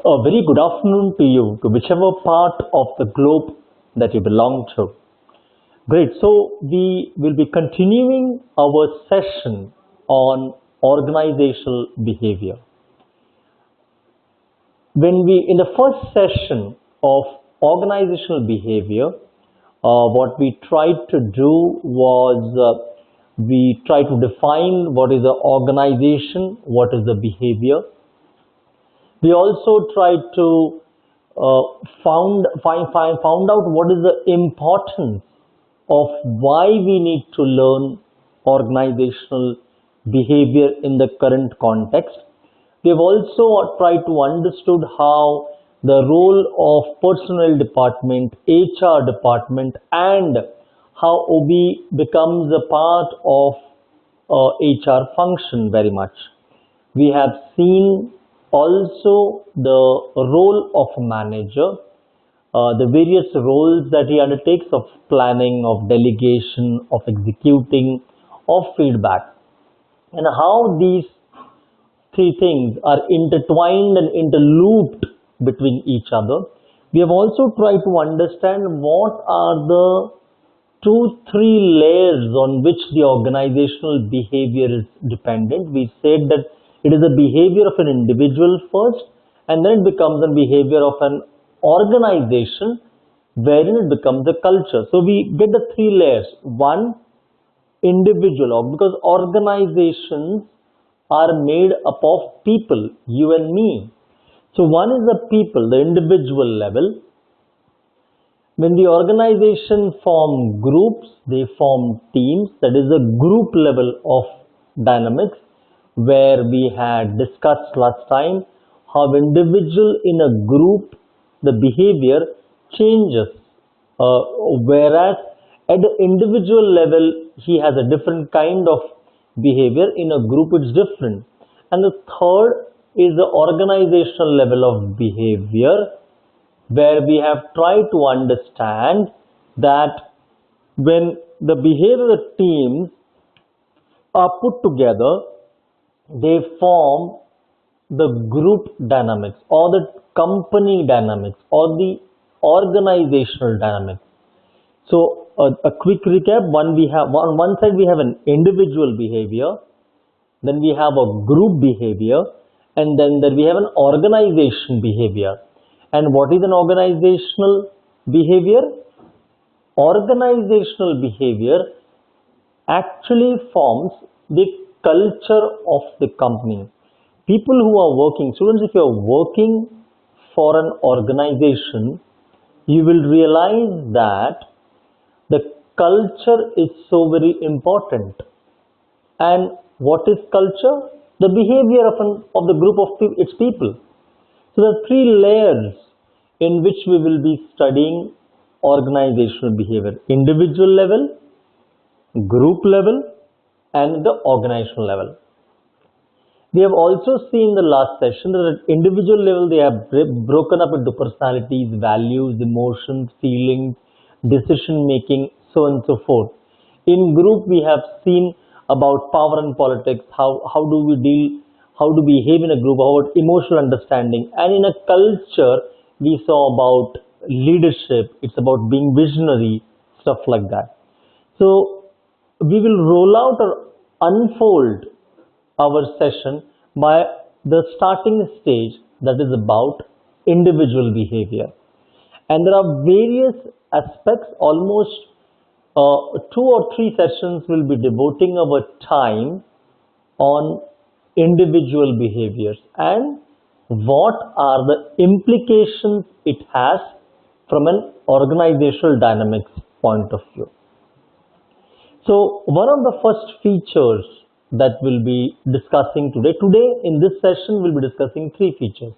A very good afternoon to you, to whichever part of the globe that you belong to. Great. So, we will be continuing our session on organizational behavior. In the first session of organizational behavior, what we tried to do was we tried to define what is the organization, what is the behavior. We also tried to found out what is the importance of why we need to learn organizational behavior in the current context. We have also tried to understood how the role of personnel department, HR department, and how OB becomes a part of HR function very much. We have seen also the role of a manager, the various roles that he undertakes of planning, of delegation, of executing, of feedback, and how these three things are intertwined and interlooped between each other. We have also tried to understand what are the 2-3 layers on which the organizational behavior is dependent. We said that it is a behavior of an individual first, and then it becomes a behavior of an organization, wherein it becomes a culture. So we get the 3 layers. One, individual, because organizations are made up of people, you and me. So one is the people, the individual level. When the organization form groups, they form teams. That is the group level of dynamics, where we had discussed last time how individual in a group, the behavior changes, whereas at the individual level, he has a different kind of behavior. In a group, it's different. And the third is the organizational level of behavior, where we have tried to understand that when the behavior teams are put together, they form the group dynamics or the company dynamics or the organizational dynamics. So a quick recap: on one side we have an individual behavior, then we have a group behavior, and then we have an organization behavior. And what is an organizational behavior? Organizational behavior actually forms the culture of the company. People who are working, students, if you are working for an organization, you will realize that the culture is so very important. And what is culture? The behavior of the group of its people. So there are 3 layers in which we will be studying organizational behavior: individual level, group level, and the organizational level. We have also seen in the last session that at individual level they have broken up into personalities, values, emotions, feelings, decision making, so on and so forth. In group we have seen about power and politics, how do we behave in a group, about emotional understanding, and in a culture we saw about leadership, it's about being visionary, stuff like that. So we will roll out or unfold our session by the starting stage, that is about individual behavior. And there are various aspects. Almost 2 or 3 sessions will be devoting our time on individual behaviors and what are the implications it has from an organizational dynamics point of view. So one of the first features that we'll be discussing today in this session, we'll be discussing 3 features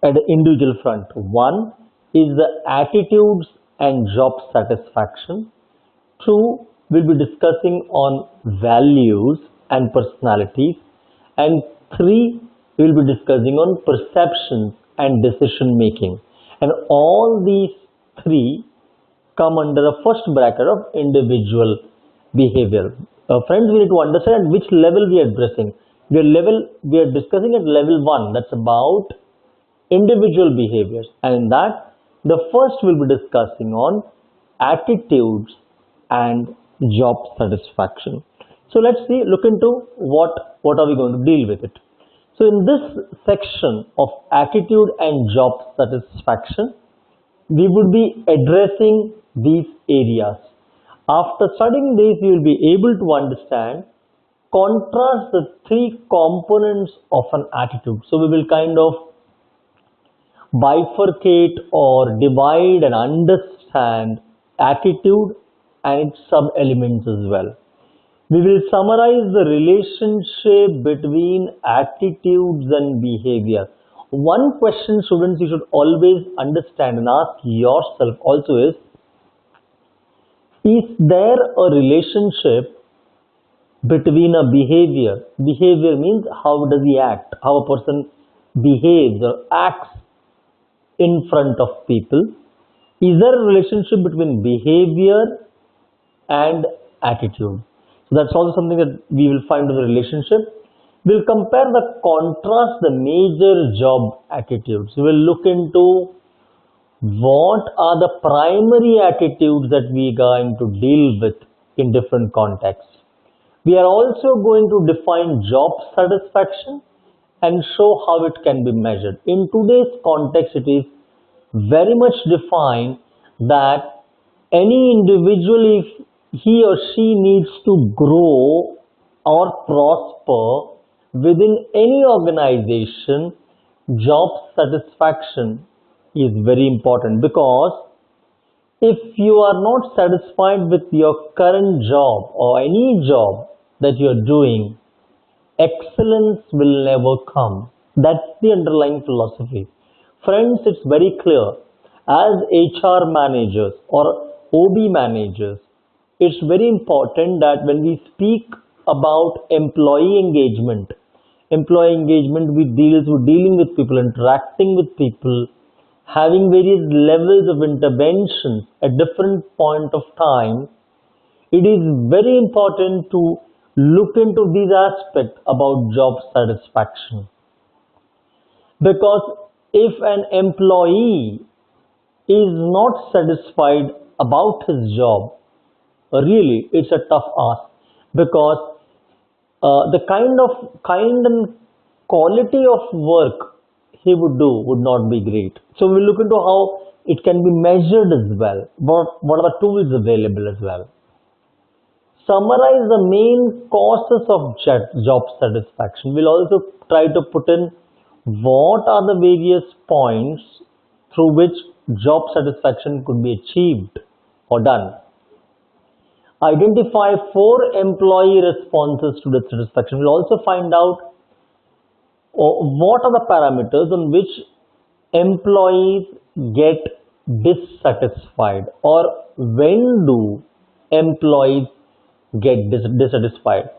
at the individual front. One is the attitudes and job satisfaction. 2, we'll be discussing on values and personalities. And 3, we'll be discussing on perceptions and decision making. And all these 3 come under the first bracket of individual behavior. Friends, we need to understand at which level we are addressing. We are discussing at level 1, that's about individual behaviors, and in that the first we'll be discussing on attitudes and job satisfaction. So let's see, look into what are we going to deal with it. So in this section of attitude and job satisfaction, we would be addressing these areas. After studying this, you will be able to understand, contrast the three components of an attitude. So we will kind of bifurcate or divide and understand attitude and its sub-elements as well. We will summarize the relationship between attitudes and behavior. One question, students, you should always understand and ask yourself also is there a relationship between a behavior? Behavior means how does he act, how a person behaves or acts in front of people. Is there a relationship between behavior and attitude? So that's also something that we will find in the relationship. We'll compare the contrast, the major job attitudes. We will look into what are the primary attitudes that we are going to deal with in different contexts. We are also going to define job satisfaction and show how it can be measured. In today's context, it is very much defined that any individual, if he or she needs to grow or prosper within any organization, job satisfaction is very important, because if you are not satisfied with your current job or any job that you are doing, excellence will never come. That's the underlying philosophy. Friends, it's very clear. As HR managers or OB managers, it's very important that when we speak about employee engagement, we dealing with people, interacting with people, having various levels of interventions at different point of time, it is very important to look into these aspects about job satisfaction. Because if an employee is not satisfied about his job, really it's a tough ask, because the kind and quality of work he would do would not be great. So we'll look into how it can be measured as well. What are the tools available as well? Summarize the main causes of job satisfaction. We'll also try to put in what are the various points through which job satisfaction could be achieved or done. Identify 4 employee responses to dissatisfaction. We'll also find out what are the parameters on which employees get dissatisfied, or when do employees get dissatisfied,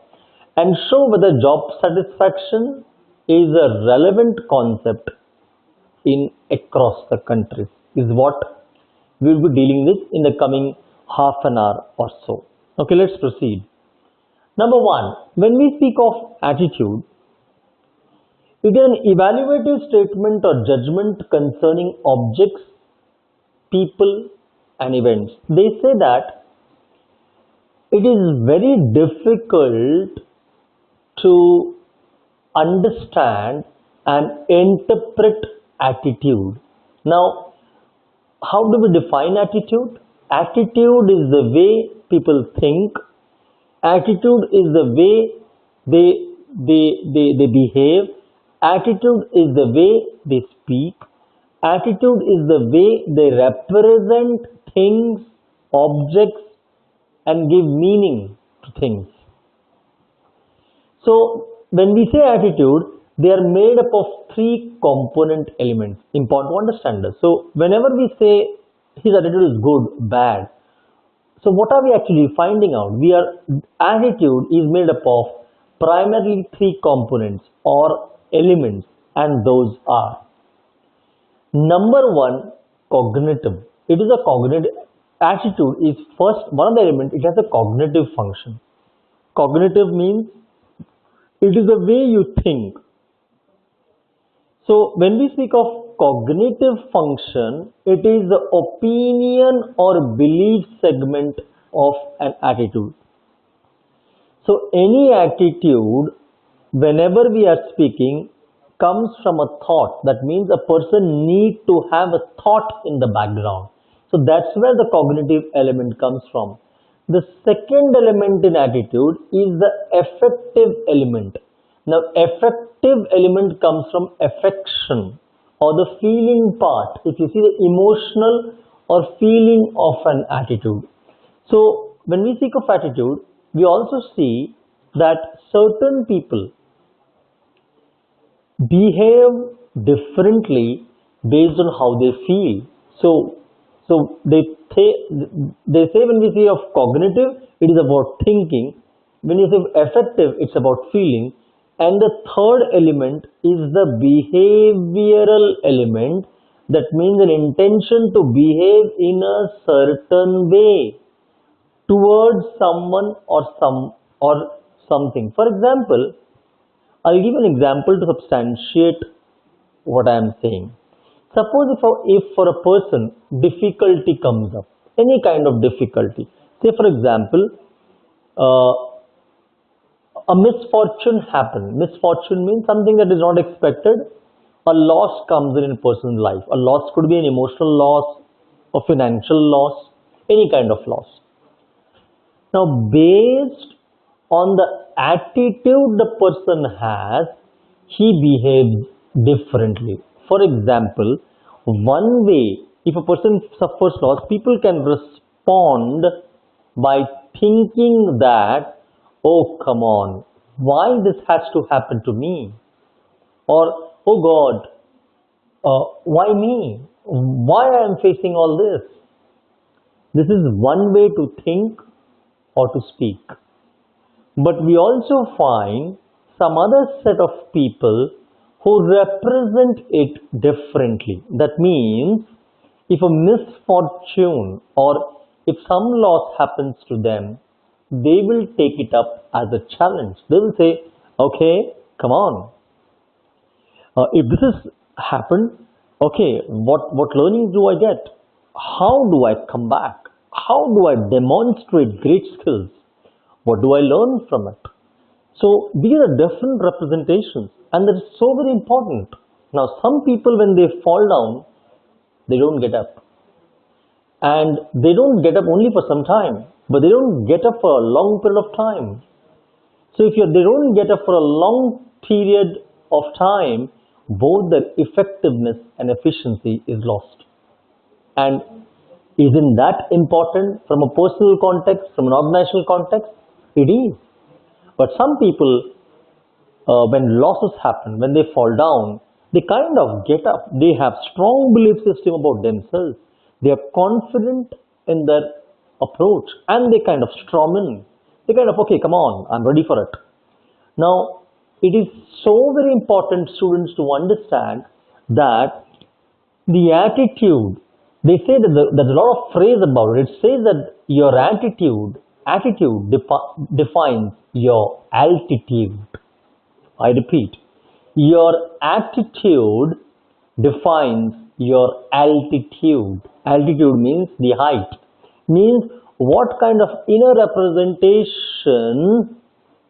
and show whether job satisfaction is a relevant concept in across the country, is what we will be dealing with in the coming half an hour or so. Okay, let's proceed. Number 1, when we speak of attitude, it is an evaluative statement or judgment concerning objects, people and events. They say that it is very difficult to understand and interpret attitude. Now, how do we define attitude? Attitude is the way people think. Attitude is the way they behave. Attitude is the way they speak. Attitude is the way they represent things, objects, and give meaning to things. So when we say attitude, they are made up of 3 component elements. Important to understand this. So whenever we say his attitude is good, bad, so what are we actually finding out? Attitude is made up of primarily 3 components or elements, and those are: number 1, cognitive. It is a cognitive. Attitude is first one of the elements. It has a cognitive function. Cognitive means it is the way you think. So when we speak of cognitive function, it is the opinion or belief segment of an attitude. So any attitude, whenever we are speaking, comes from a thought. That means a person need to have a thought in the background. So that's where the cognitive element comes from. The second element in attitude is the affective element. Now affective element comes from affection or the feeling part. If you see the emotional or feeling of an attitude. So when we speak of attitude, we also see that certain people behave differently based on how they feel. So they say when we say of cognitive, it is about thinking. When you say affective, it's about feeling. And the third element is the behavioral element. That means an intention to behave in a certain way towards someone or something. For example, I'll give an example to substantiate what I am saying. Suppose if for a person difficulty comes up, any kind of difficulty. Say for example, a misfortune happens. Misfortune means something that is not expected. A loss comes in a person's life. A loss could be an emotional loss, a financial loss, any kind of loss. Now, based on the attitude the person has, he behaves differently. For example, one way, if a person suffers loss, people can respond by thinking that, oh, come on, why this has to happen to me? Or, oh God, why me? Why I am facing all this? This is one way to think or to speak. But we also find some other set of people who represent it differently. That means if a misfortune or if some loss happens to them, they will take it up as a challenge. They will say, okay, come on. If this has happened, okay, what learnings do I get? How do I come back? How do I demonstrate great skills? What do I learn from it? So these are different representations and that is so very important. Now some people when they fall down, they don't get up. And they don't get up only for some time, but they don't get up for a long period of time. So if they don't get up for a long period of time, both their effectiveness and efficiency is lost. And isn't that important from a personal context, from an organizational context? It is. But some people, when losses happen, when they fall down, they kind of get up. They have strong belief system about themselves. They are confident in their approach and they kind of storm in. They kind of, okay, come on, I'm ready for it. Now, it is so very important, students, to understand that the attitude, they say that there's a lot of phrase about it. It says that your attitude defines your altitude. I repeat, your attitude defines your altitude. Altitude means the height. Means what kind of inner representation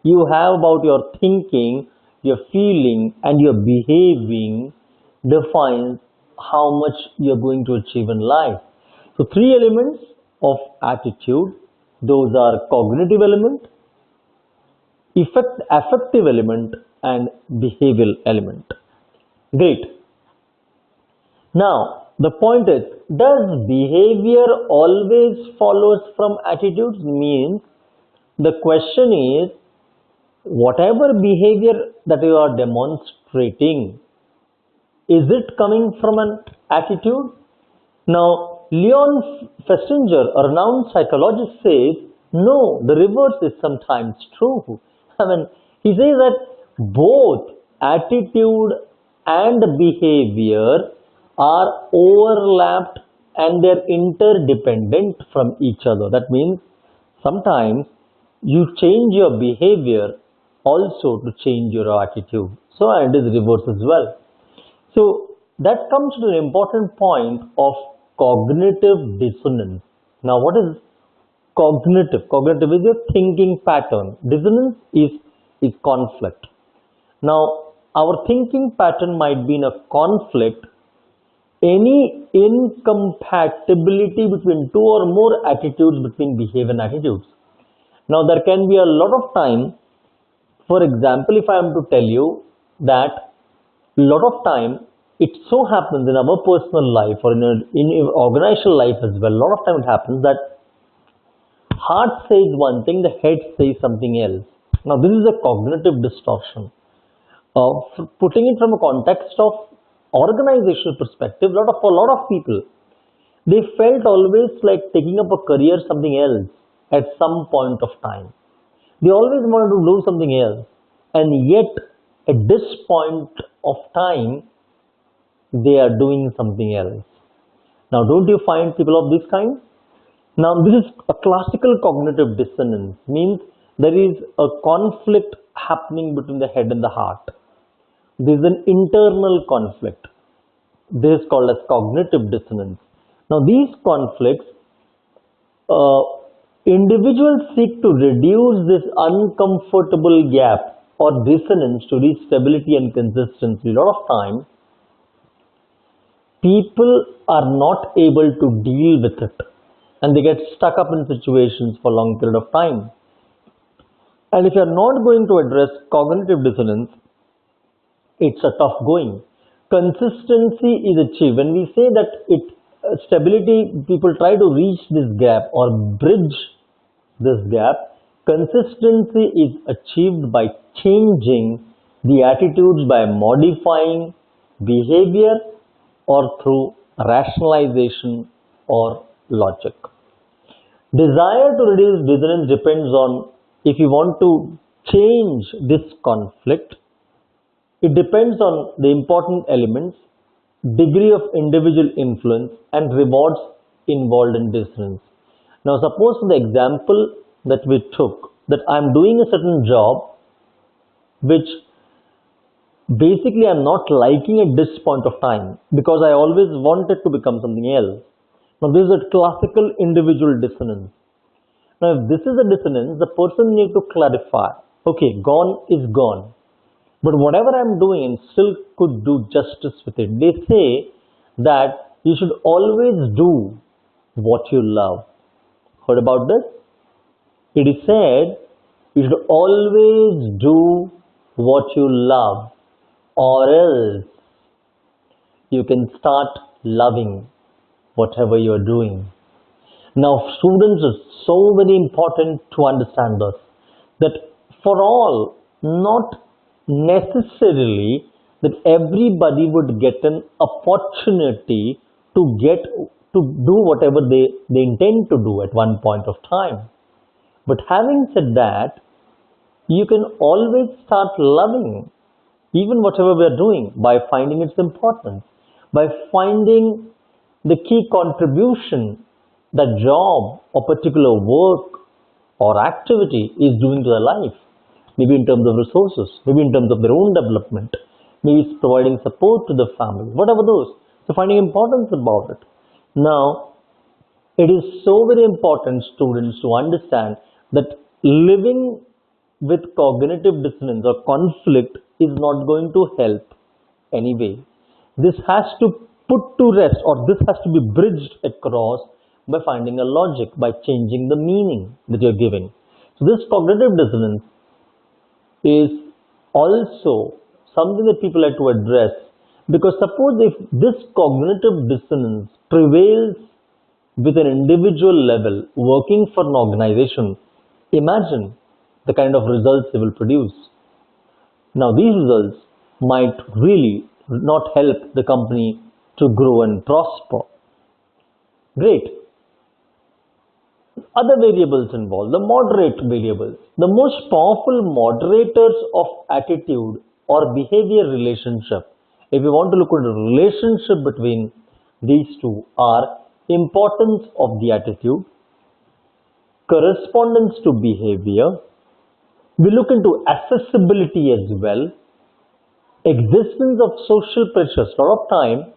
you have about your thinking, your feeling and your behaving defines how much you're going to achieve in life. So three elements of attitude, those are cognitive element, affective element and behavioral element. Great. Now the point is, does behavior always follows from attitudes? Means the question is, whatever behavior that you are demonstrating, is it coming from an attitude? Now, Leon Festinger, a renowned psychologist, says, no, the reverse is sometimes true. I mean, he says that both attitude and behavior are overlapped and they're interdependent from each other. That means sometimes you change your behavior also to change your attitude. So, and it is reverse as well. So that comes to an important point of cognitive dissonance. Now, what is cognitive? Cognitive is your thinking pattern. Dissonance is conflict. Now, our thinking pattern might be in a conflict. Any incompatibility between two or more attitudes, between behavior and attitudes. Now, there can be a lot of time. For example, if I am to tell you that a lot of time it so happens in our personal life or in organizational life as well, a lot of time it happens that heart says one thing, the head says something else. Now, this is a cognitive distortion. Putting it from a context of organizational perspective, for a lot of people, they felt always like taking up a career something else at some point of time. They always wanted to do something else, and yet at this point of time, they are doing something else. Now, don't you find people of this kind? Now, this is a classical cognitive dissonance, means there is a conflict happening between the head and the heart. This is an internal conflict. This is called as cognitive dissonance. Now, these conflicts, individuals seek to reduce this uncomfortable gap or dissonance to reach stability and consistency. A lot of time, people are not able to deal with it and they get stuck up in situations for a long period of time. And if you are not going to address cognitive dissonance, it's a tough going. Consistency is achieved. When we say that stability, people try to reach this gap or bridge this gap. Consistency is achieved by changing the attitudes, by modifying behavior or through rationalization or logic. Desire to reduce dissonance depends on if you want to change this conflict. It depends on the important elements, degree of individual influence and rewards involved in dissonance. Now, suppose the example that we took, that I am doing a certain job which basically I am not liking at this point of time because I always wanted to become something else. Now, this is a classical individual dissonance. Now, if this is a dissonance, the person needs to clarify, okay, gone is gone. But whatever I am doing, still could do justice with it. They say that you should always do what you love. Heard about this? It is said you should always do what you love, or else you can start loving whatever you are doing. Now, students, it's so very important to understand this, that for all, not necessarily that everybody would get an opportunity to do whatever they intend to do at one point of time. But having said that, you can always start loving even whatever we are doing by finding its importance, by finding the key contribution that job or particular work or activity is doing to their life. Maybe in terms of resources, maybe in terms of their own development, maybe it's providing support to the family, whatever those. So finding importance about it. Now, it is so very important, students, to understand that living with cognitive dissonance or conflict is not going to help anyway. This has to put to rest, or this has to be bridged across by finding a logic, by changing the meaning that you're giving. So this cognitive dissonance is also something that people have to address, because suppose if this cognitive dissonance prevails with an individual level working for an organization, imagine the kind of results they will produce. Now, these results might really not help the company to grow and prosper. Great. Other variables involved, the moderate variables. The most powerful moderators of attitude or behavior relationship, if you want to look at the relationship between these two, are importance of the attitude, correspondence to behavior. We look into accessibility as well, existence of social pressures. A lot of time,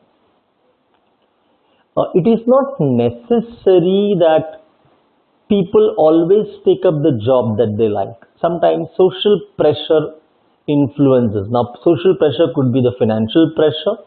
it is not necessary that people always take up the job that they like. Sometimes social pressure influences. Now, social pressure could be the financial pressure,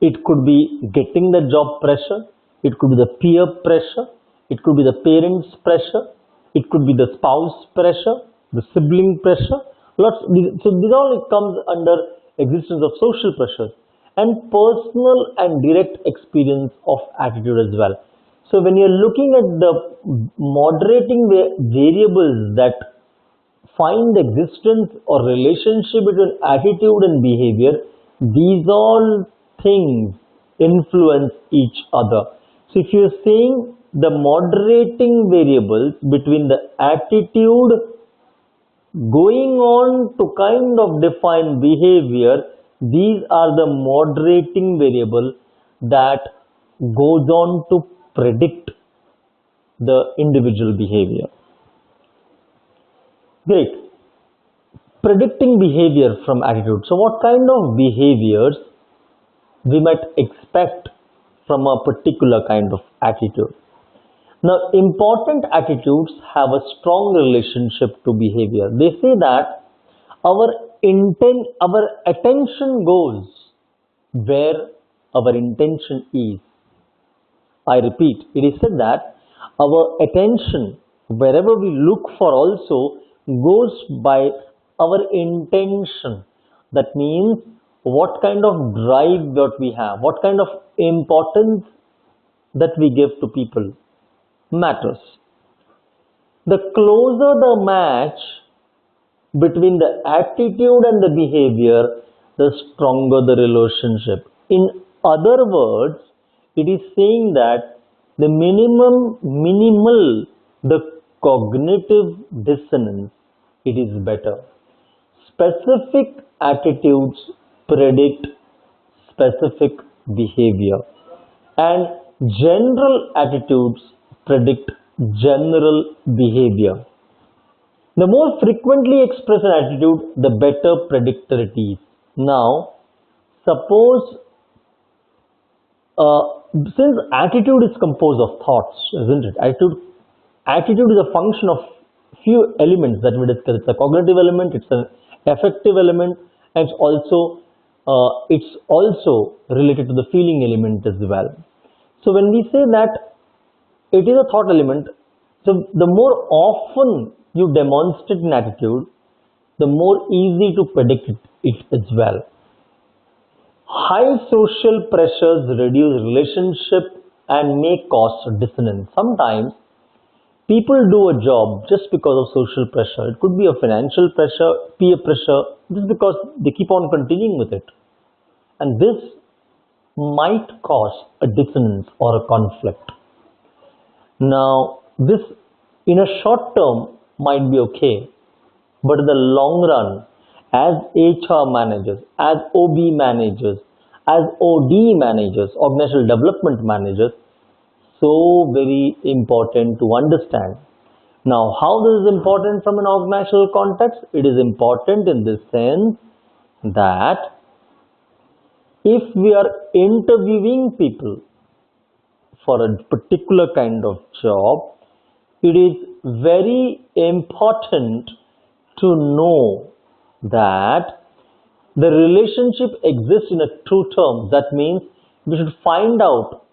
it could be getting the job pressure, it could be the peer pressure, it could be the parents' pressure, it could be the spouse pressure, the sibling pressure. So this all comes under existence of social pressures and personal and direct experience of attitude as well. So when you're looking at the moderating variables that find existence or relationship between attitude and behavior, these all things influence each other. So if you're saying the moderating variables between the attitude going on to kind of define behavior, these are the moderating variable that goes on to predict the individual behavior. Great. Predicting behavior from attitude. So what kind of behaviors we might expect from a particular kind of attitude? Now, important attitudes have a strong relationship to behavior. They say that our attention goes where our intention is. I repeat, it is said that our attention, wherever we look for also, goes by our intention. That means what kind of drive that we have, what kind of importance that we give to people matters. The closer the match between the attitude and the behavior, the stronger the relationship. In other words, it is saying that the minimal the cognitive dissonance, it is better. Specific attitudes predict specific behavior, and general attitudes predict general behavior. The more frequently expressed an attitude, the better predictor it is. Now, suppose since attitude is composed of thoughts, isn't it? Attitude is a function of few elements that we discussed. It's a cognitive element, it's an affective element, and it's also related to the feeling element as well. So when we say that it is a thought element, so the more often you demonstrate an attitude, the more easy to predict it as well. High social pressures reduce relationship and may cause dissonance. Sometimes people do a job just because of social pressure. It could be a financial pressure, peer pressure, just because they keep on continuing with it. And this might cause a dissonance or a conflict. Now, this in a short term might be okay, but in the long run, as HR managers, as OB managers, as OD managers, organizational development managers, so very important to understand. Now, how this is important from an organizational context? It is important in the sense that if we are interviewing people for a particular kind of job, it is very important to know that the relationship exists in a true term. That means we should find out,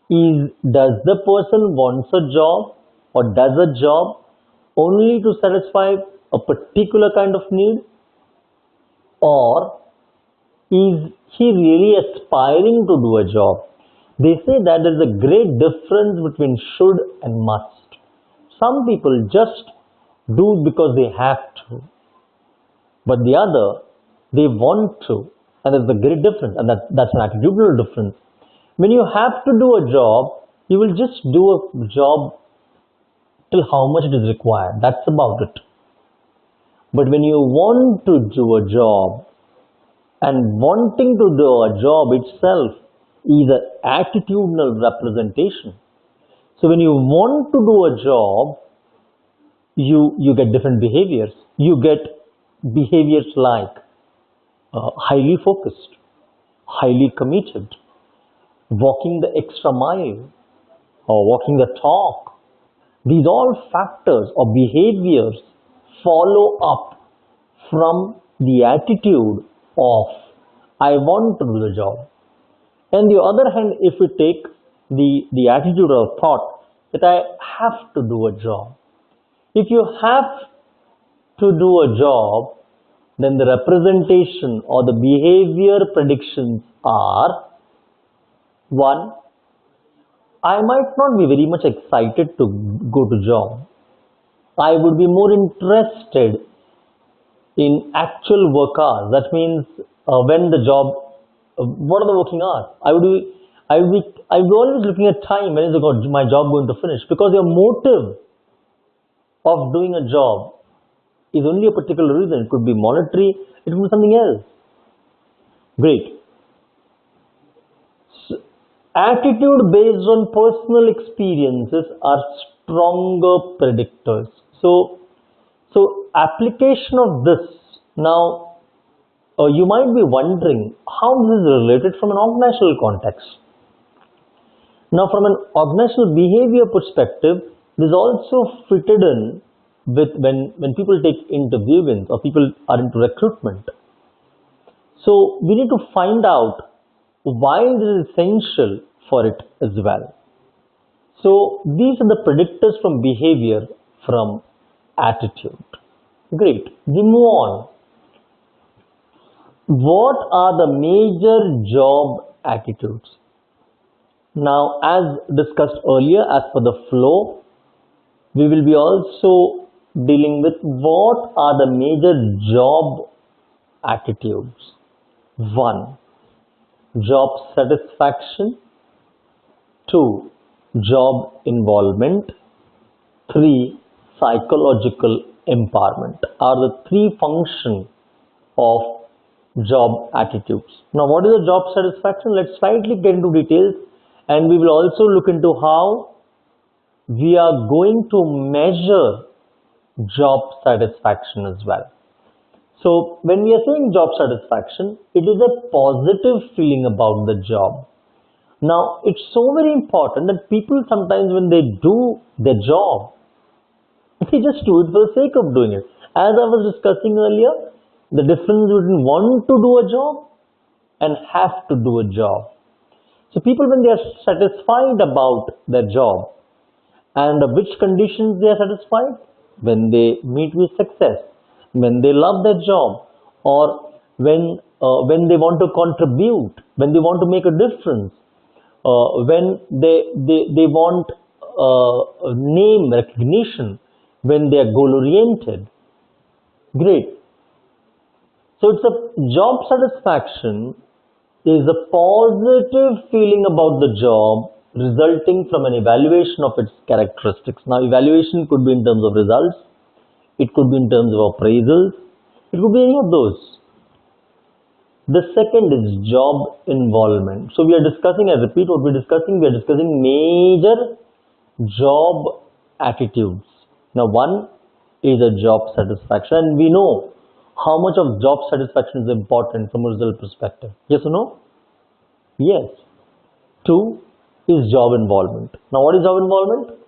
does the person wants a job or does a job only to satisfy a particular kind of need, or is he really aspiring to do a job? They say that there is a great difference between should and must. Some people just do because they have to, but the other, they want to, and there's a great difference, and that's an attitudinal difference. When you have to do a job, you will just do a job till how much it is required. That's about it. But when you want to do a job, and wanting to do a job itself is an attitudinal representation. So when you want to do a job, you get different behaviors. You get behaviors like highly focused, highly committed, walking the extra mile, or walking the talk. These all factors or behaviors follow up from the attitude of I want to do the job. On the other hand, if we take the attitude or thought that I have to do a job, if you have to do a job, then the representation or the behavior predictions are: one, I might not be very much excited to go to job. I would be more interested in actual work hours. That means when the job, what are the working hours? I would be always looking at time. When is my job going to finish? Because your motive of doing a job is only a particular reason. It could be monetary, it could be something else. Great. So, attitude based on personal experiences are stronger predictors. So application of this now, you might be wondering how this is related from an organizational context. Now, from an organizational behavior perspective, this also fitted in with when people take interviewings or people are into recruitment. So we need to find out why this is essential for it as well. So these are the predictors from behavior from attitude. Great. We move on. What are the major job attitudes? Now, as discussed earlier, as per the flow, we will be also dealing with what are the major job attitudes. 1. Job satisfaction. 2. Job involvement. 3. Psychological empowerment are the three functions of job attitudes. Now, what is the job satisfaction? Let's slightly get into details, and we will also look into how we are going to measure job satisfaction as well. So when we are saying job satisfaction, it is a positive feeling about the job. Now, it's so very important that people sometimes when they do their job, they just do it for the sake of doing it. As I was discussing earlier, the difference between want to do a job and have to do a job. So people, when they are satisfied about their job, and which conditions they are satisfied? When they meet with success, when they love their job, or when they want to contribute, when they want to make a difference, when they want name recognition, when they are goal oriented. Great. So it's a job satisfaction is a positive feeling about the job resulting from an evaluation of its characteristics. Now, evaluation could be in terms of results, it could be in terms of appraisals, it could be any of those. The second is job involvement. So we are discussing, I repeat what we are discussing major job attitudes. Now, one is a job satisfaction, and we know how much of job satisfaction is important from a result perspective. Yes or no? Yes. 2 is job involvement. Now, what is job involvement?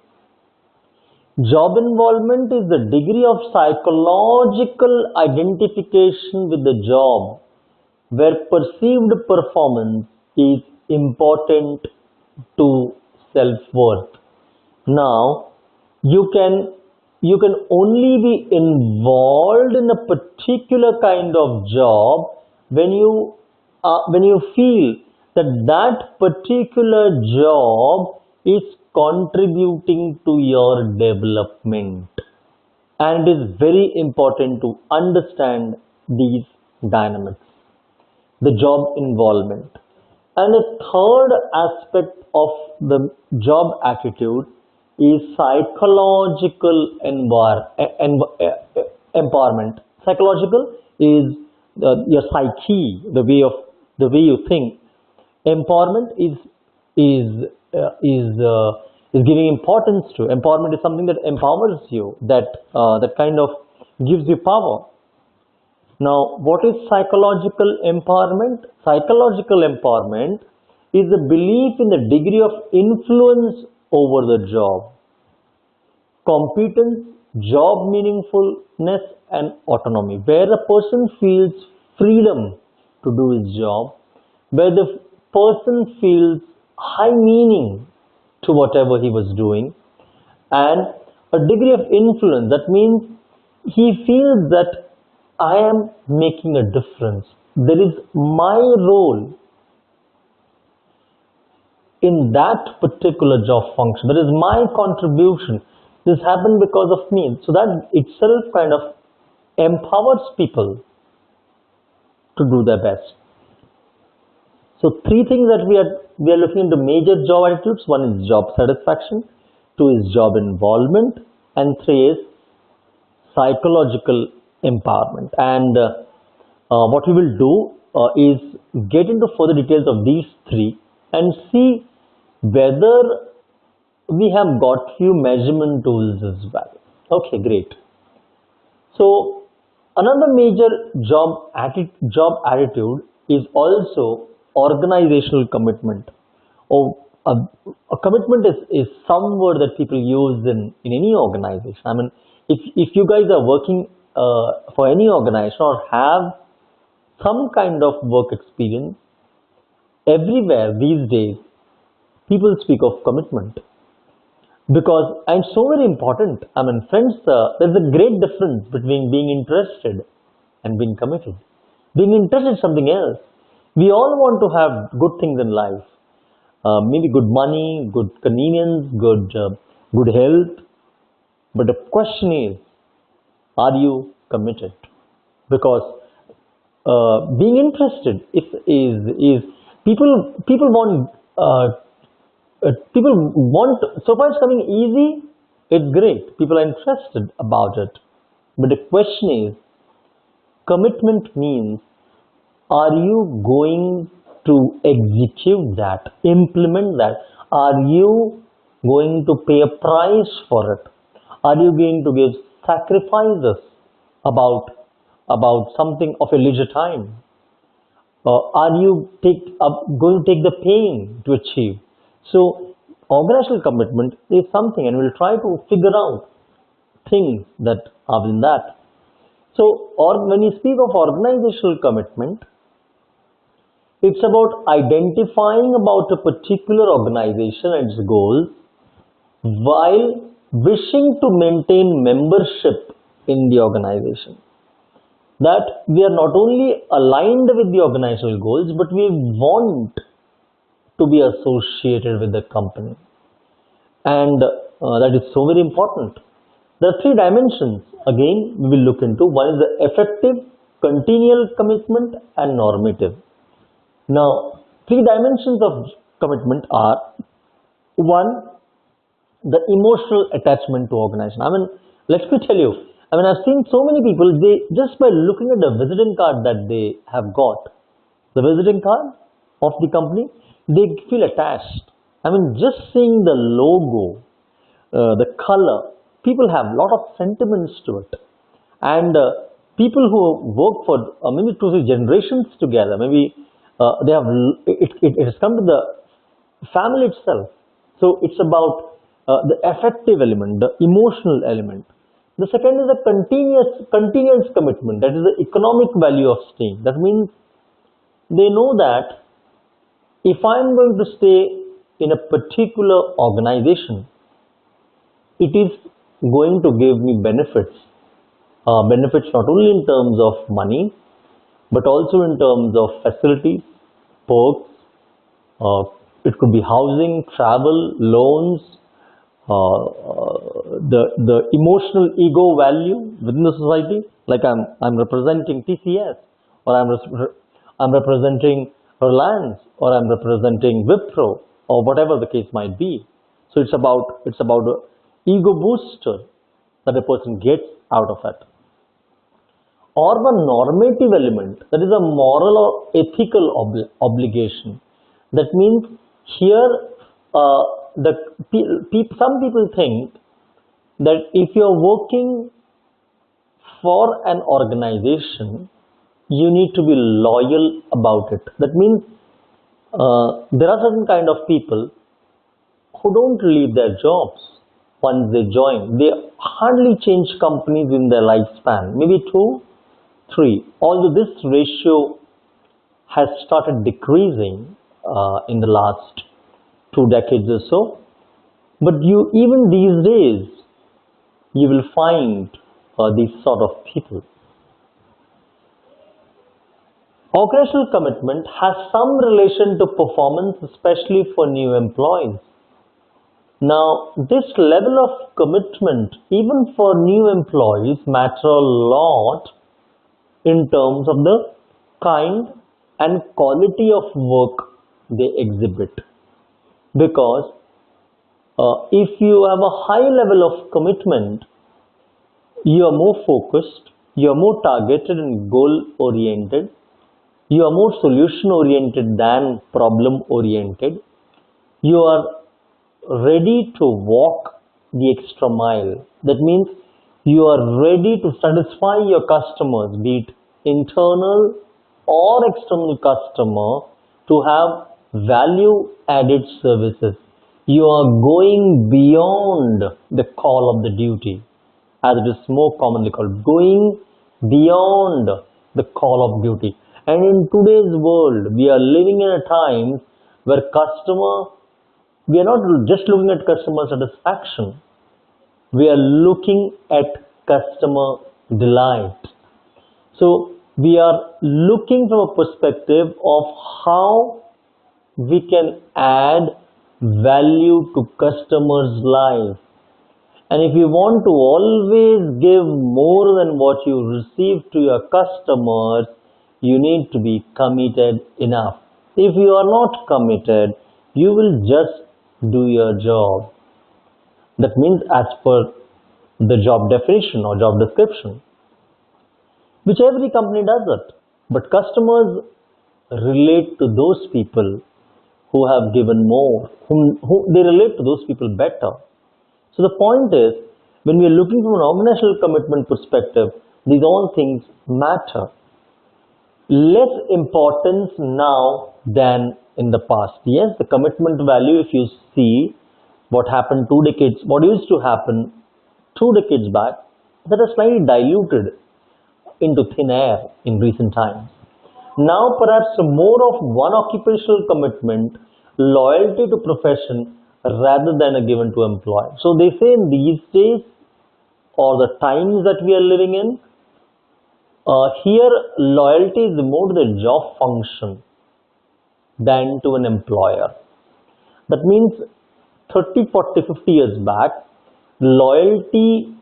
Job involvement is the degree of psychological identification with the job where perceived performance is important to self-worth. Now, you can only be involved in a particular kind of job when you feel that particular job is contributing to your development, and it is very important to understand these dynamics, the job involvement. And the third aspect of the job attitude is psychological empowerment. Psychological is your psyche, the way you think. Empowerment is giving importance to. Empowerment is something that empowers you, that kind of gives you power. Now, what is psychological empowerment? Psychological empowerment is the belief in the degree of influence over the job, competence, job meaningfulness, and autonomy, where a person feels freedom to do his job, where the person feels high meaning to whatever he was doing, and a degree of influence. That means he feels that I am making a difference. There is my role in that particular job function. That is my contribution. This happened because of me. So that itself kind of empowers people to do their best. So three things that we are looking into major job attitudes. One is job satisfaction, two is job involvement, and three is psychological empowerment. And what we will do is get into further details of these three and see whether we have got few measurement tools as well. Okay, great. So another major job attitude is also organizational commitment. Or a commitment is some word that people use in any organization. I mean, if you guys are working for any organization or have some kind of work experience, everywhere these days people speak of commitment because and so very important. I mean, friends, there's a great difference between being interested and being committed. Being interested is something else. We all want to have good things in life, maybe good money, good convenience, good health. But the question is, are you committed? Because being interested is people want so far it's coming easy. It's great. People are interested about it. But the question is, commitment means, are you going to execute that, implement that? Are you going to pay a price for it? Are you going to give sacrifices about something of a leisure time? Are you going to take the pain to achieve? So organizational commitment is something, and we'll try to figure out things that are in that. So, or when you speak of organizational commitment, it's about identifying about a particular organization and its goals while wishing to maintain membership in the organization. That we are not only aligned with the organizational goals, but we want to be associated with the company. And that is so very important. There are three dimensions, again, we will look into. One is the effective, continual commitment, and normative. Now, three dimensions of commitment are: one, the emotional attachment to organization. I mean, let me tell you, I mean, I've seen so many people, they just by looking at the visiting card that they have got, the visiting card of the company, they feel attached. I mean, just seeing the logo, the color, people have a lot of sentiments to it. And people who work for maybe 2 3 generations together, maybe they have it has come to the family itself. So it's about the affective element, the emotional element. The second is the continuous commitment. That is the economic value of staying. That means they know that if I'm going to stay in a particular organization, it is going to give me benefits. Benefits not only in terms of money, but also in terms of facilities, perks. It could be housing, travel, loans, the emotional ego value within the society. Like I'm representing TCS, or I'm representing Reliance, or I'm representing Wipro, or whatever the case might be. So it's about the ego booster that a person gets out of it. Or the normative element, that is a moral or ethical obligation. That means here some people think that if you're working for an organization, you need to be loyal about it. That means there are certain kind of people who don't leave their jobs once they join. They hardly change companies in their lifespan, maybe two, three. Although this ratio has started decreasing in the last 2 decades or so, but you even these days you will find these sort of people. Organizational commitment has some relation to performance, especially for new employees. Now, this level of commitment, even for new employees, matter a lot in terms of the kind and quality of work they exhibit. Because if you have a high level of commitment, you are more focused, you are more targeted and goal oriented, you are more solution oriented than problem oriented, you are ready to walk the extra mile. That means you are ready to satisfy your customers, be it internal or external customer, to have value added services. You are going beyond the call of the duty, as it is more commonly called, going beyond the call of duty. And in today's world, we are living in a time where we are not just looking at customer satisfaction, we are looking at customer delight. So we are looking from a perspective of how we can add value to customers' life. And if you want to always give more than what you receive to your customers, you need to be committed enough. If you are not committed, you will just do your job. That means as per the job definition or job description, which every company does it. But customers relate to those people who have given more, who they relate to those people better. So the point is, when we are looking from an organizational commitment perspective, these all things matter. Less importance now than in the past. Yes, the commitment value, if you see what happened 2 decades, what used to happen 2 decades back, that has slightly diluted into thin air in recent times. Now perhaps more of one occupational commitment, loyalty to profession rather than a given to employer. So they say in these days or the times that we are living in, here loyalty is more to the job function than to an employer. That means 30, 40, 50 years back, loyalty,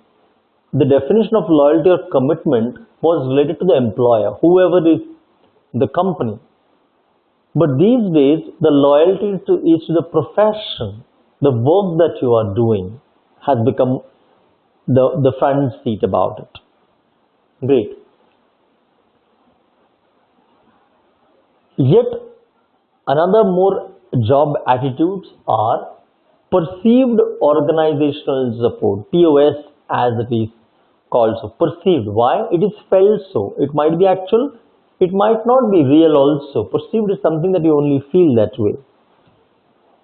the definition of loyalty or commitment was related to the employer, whoever is the company. But these days, the loyalty is to the profession. The work that you are doing has become the front seat about it. Great. Yet another more job attitudes are perceived organizational support, POS as it is called. So perceived. Why? It is felt so. It might be actual, it might not be real also. Perceived is something that you only feel that way.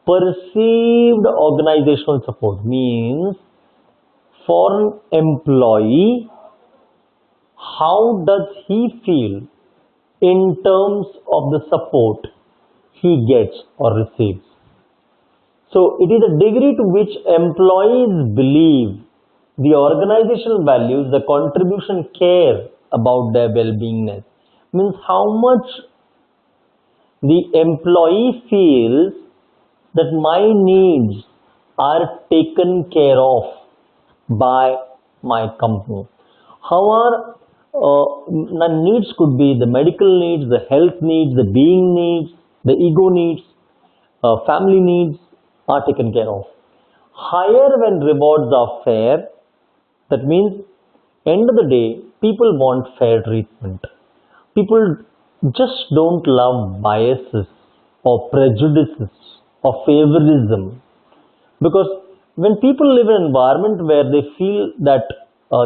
Perceived organizational support means for an employee, how does he feel in terms of the support he gets or receives. So it is the degree to which employees believe the organizational values, the contribution care about their well-beingness. Means how much the employee feels that my needs are taken care of by my company. How are needs could be the medical needs, the health needs, the being needs, the ego needs, family needs are taken care of. Higher when rewards are fair, that means end of the day, people want fair treatment. People just don't love biases or prejudices or favorism. Because when people live in an environment where they feel that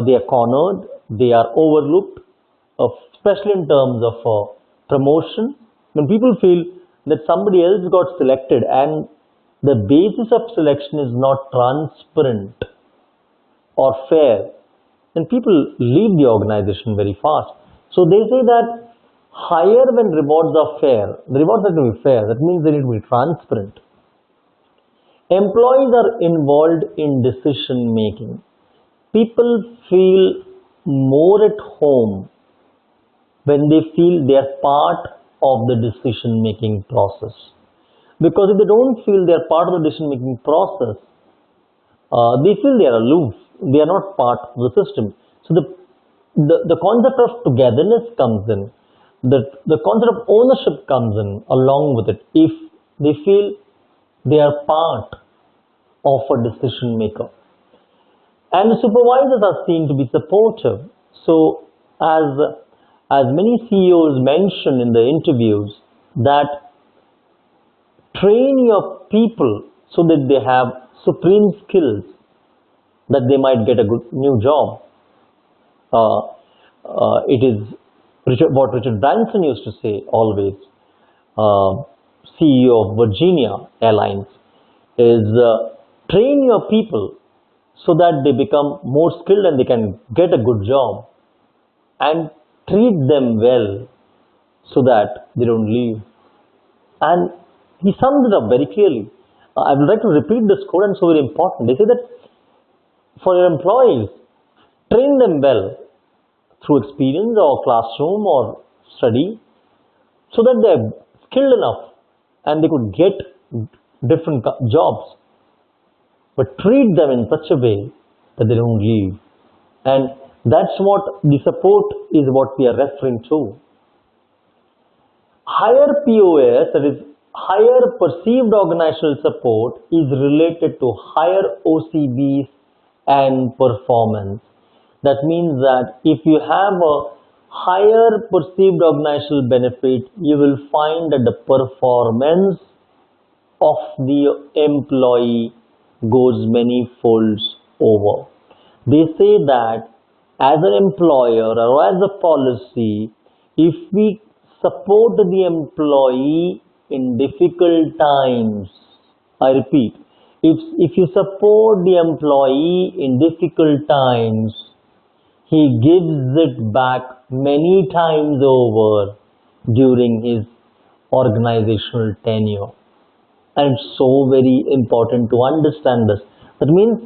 they are cornered, they are overlooked, especially in terms of promotion. When people feel that somebody else got selected and the basis of selection is not transparent or fair, then people leave the organization very fast. So they say that hire when rewards are fair. The rewards have to be fair. That means they need to be transparent. Employees are involved in decision making. People feel more at home when they feel they are part of the decision making process. Because if they don't feel they are part of the decision making process, they feel they are aloof. They are not part of the system. So the concept of togetherness comes in. The concept of ownership comes in along with it. If they feel they are part of a decision maker. And the supervisors are seen to be supportive. So as many CEOs mention in the interviews, that train your people so that they have supreme skills, that they might get a good new job. It is what Richard Branson used to say always, CEO of Virginia Airlines, is train your people so that they become more skilled and they can get a good job, and treat them well so that they don't leave. And he summed it up very clearly. I would like to repeat this quote, and it's so very important. They say that for your employees, train them well through experience or classroom or study so that they're skilled enough and they could get different jobs. But treat them in such a way that they don't leave. And that's what the support is, what we are referring to. Higher POS, that is higher perceived organizational support, is related to higher OCBs and performance. That means that if you have a higher perceived organizational benefit, you will find that the performance of the employee goes many folds over. They say that as an employer or as a policy, if we support the employee in difficult times, I repeat, if you support the employee in difficult times, he gives it back many times over during his organizational tenure. And it's so very important to understand this. That means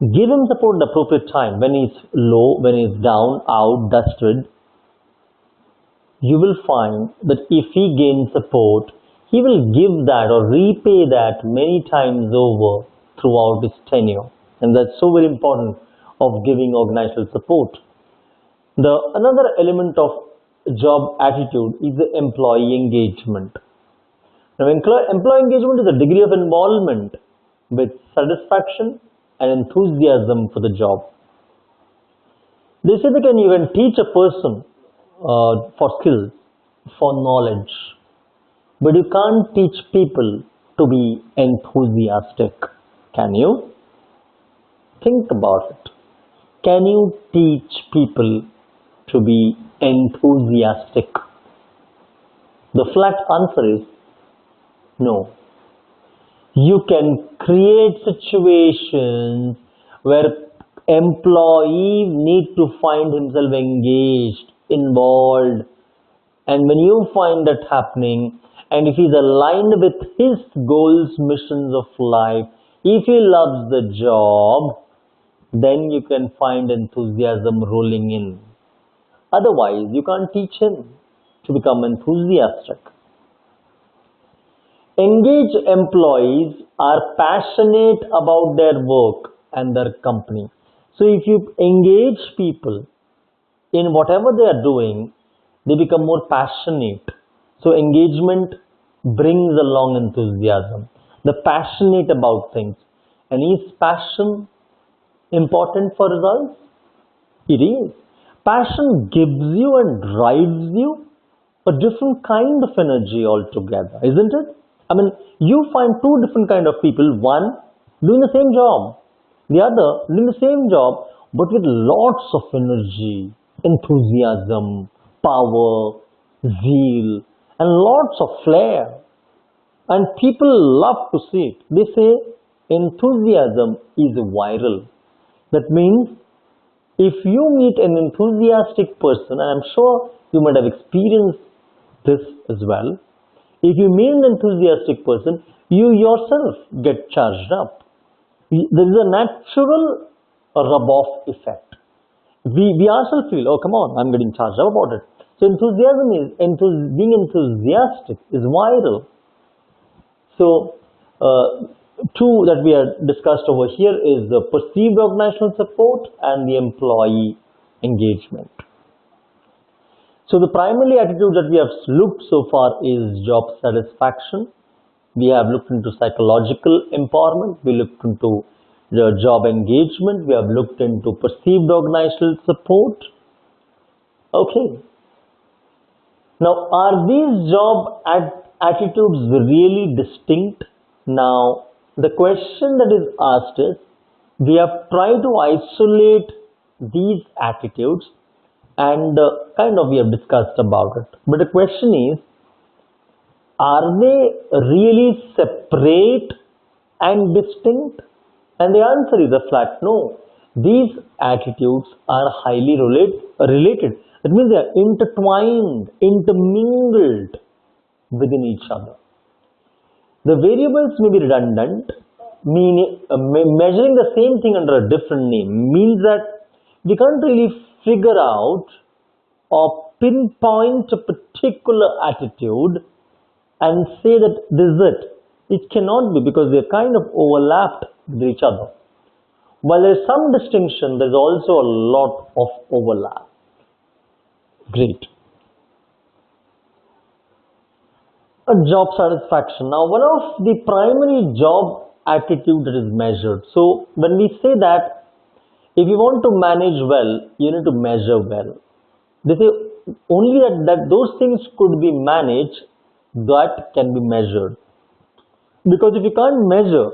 give him support at the appropriate time. When he's low, when he's down, out, dusted, you will find that if he gains support, he will give that or repay that many times over throughout his tenure. And that's so very important of giving organizational support. Another element of job attitude is the employee engagement. Now, employee engagement is a degree of involvement with satisfaction and enthusiasm for the job. They say that you can teach a person for skills, for knowledge, but you can't teach people to be enthusiastic. Can you? Think about it. Can you teach people to be enthusiastic? The flat answer is no. You can create situations where employee need to find himself engaged, involved, and when you find that happening, and if he's aligned with his goals, missions of life, if he loves the job, then you can find enthusiasm rolling in. Otherwise, you can't teach him to become enthusiastic. Engaged employees are passionate about their work and their company. So if you engage people in whatever they are doing, they become more passionate. So engagement brings along enthusiasm. They're passionate about things. And is passion important for results? It is. Passion gives you and drives you a different kind of energy altogether, isn't it? I mean, you find two different kind of people, one doing the same job, the other doing the same job but with lots of energy, enthusiasm, power, zeal, and lots of flair. And people love to see it. They say enthusiasm is viral. That means if you meet an enthusiastic person, and I'm sure you might have experienced this as well, if you meet an enthusiastic person, you yourself get charged up. There is a natural rub-off effect. We ourselves feel, oh, come on, I'm getting charged up about it. So being enthusiastic is viral. So, two that we have discussed over here is the perceived organizational support and the employee engagement. So, the primary attitude that we have looked so far is job satisfaction. We have looked into psychological empowerment. We looked into the job engagement. We have looked into perceived organizational support. Okay. Now, are these job attitudes really distinct? Now, the question that is asked is, we have tried to isolate these attitudes and we have discussed about it. But the question is, are they really separate and distinct? And the answer is a flat no. These attitudes are highly related. That means they are intertwined, intermingled within each other. The variables may be redundant, meaning measuring the same thing under a different name means that we can't really figure out or pinpoint a particular attitude and say that this is it. It cannot be, because they are kind of overlapped with each other. While there is some distinction, there is also a lot of overlap. Great. A job satisfaction. Now, one of the primary job attitude that is measured. So, when we say that if you want to manage well, you need to measure well. They say only that those things could be managed that can be measured. Because if you can't measure,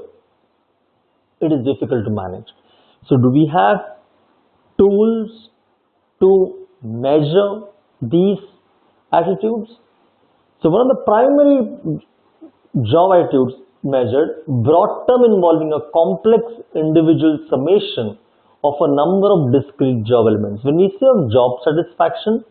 it is difficult to manage. So, do we have tools to measure these attitudes? So, one of the primary job attitudes measured, broad term involving a complex individual summation of a number of discrete job elements. When we say of job satisfaction,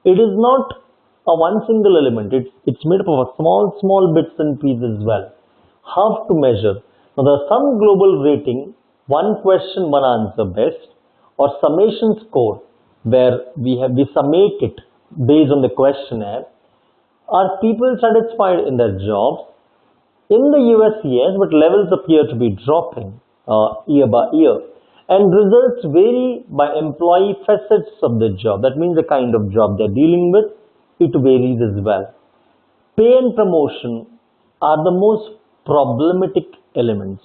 it is not a one single element. It's made up of a small bits and pieces as well. How to measure? Now, there are some global rating, one question, one answer best, or summation score, where we summate it based on the questionnaire. Are people satisfied in their jobs? In the US, yes, but levels appear to be dropping year by year. And results vary by employee facets of the job. That means the kind of job they're dealing with, it varies as well. Pay and promotion are the most problematic elements.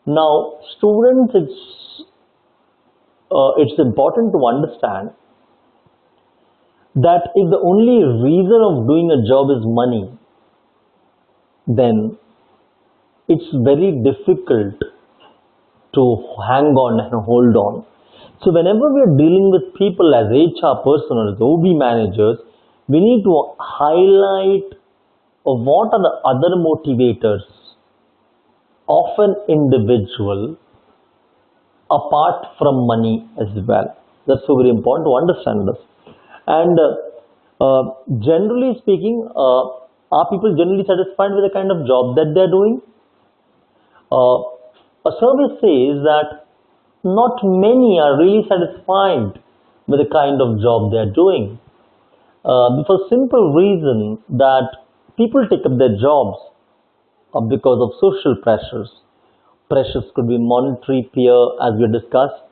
Now, students, it's important to understand that if the only reason of doing a job is money, then it's very difficult to hang on and hold on. So whenever we are dealing with people as HR person or as OB managers, we need to highlight what are the other motivators of an individual apart from money as well. That's so very important to understand this. And generally speaking, are people generally satisfied with the kind of job that they're doing? A survey says that not many are really satisfied with the kind of job they're doing. For a simple reason that people take up their jobs because of social pressures. Pressures could be monetary, peer, as we discussed.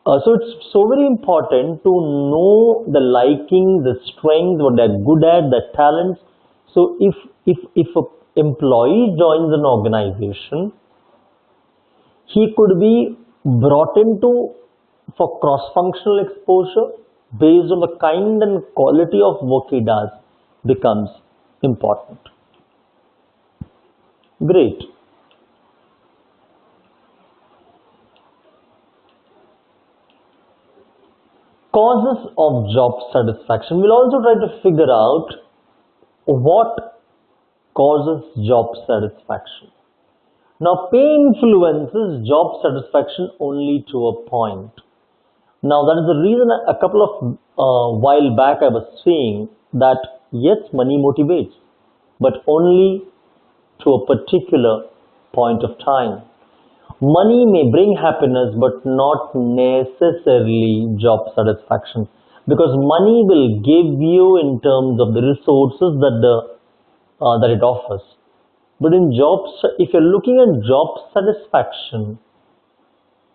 So it's so very important to know the liking, the strengths, what they're good at, their talents. So if an employee joins an organization, he could be brought into for cross-functional exposure based on the kind and quality of work he does becomes important. Great. Causes of job satisfaction. We'll also try to figure out what causes job satisfaction. Now, pay influences job satisfaction only to a point. Now, that is the reason a couple of while back I was saying that yes, money motivates, but only to a particular point of time. Money may bring happiness, but not necessarily job satisfaction, because money will give you in terms of the resources that it offers. But in jobs, if you're looking at job satisfaction,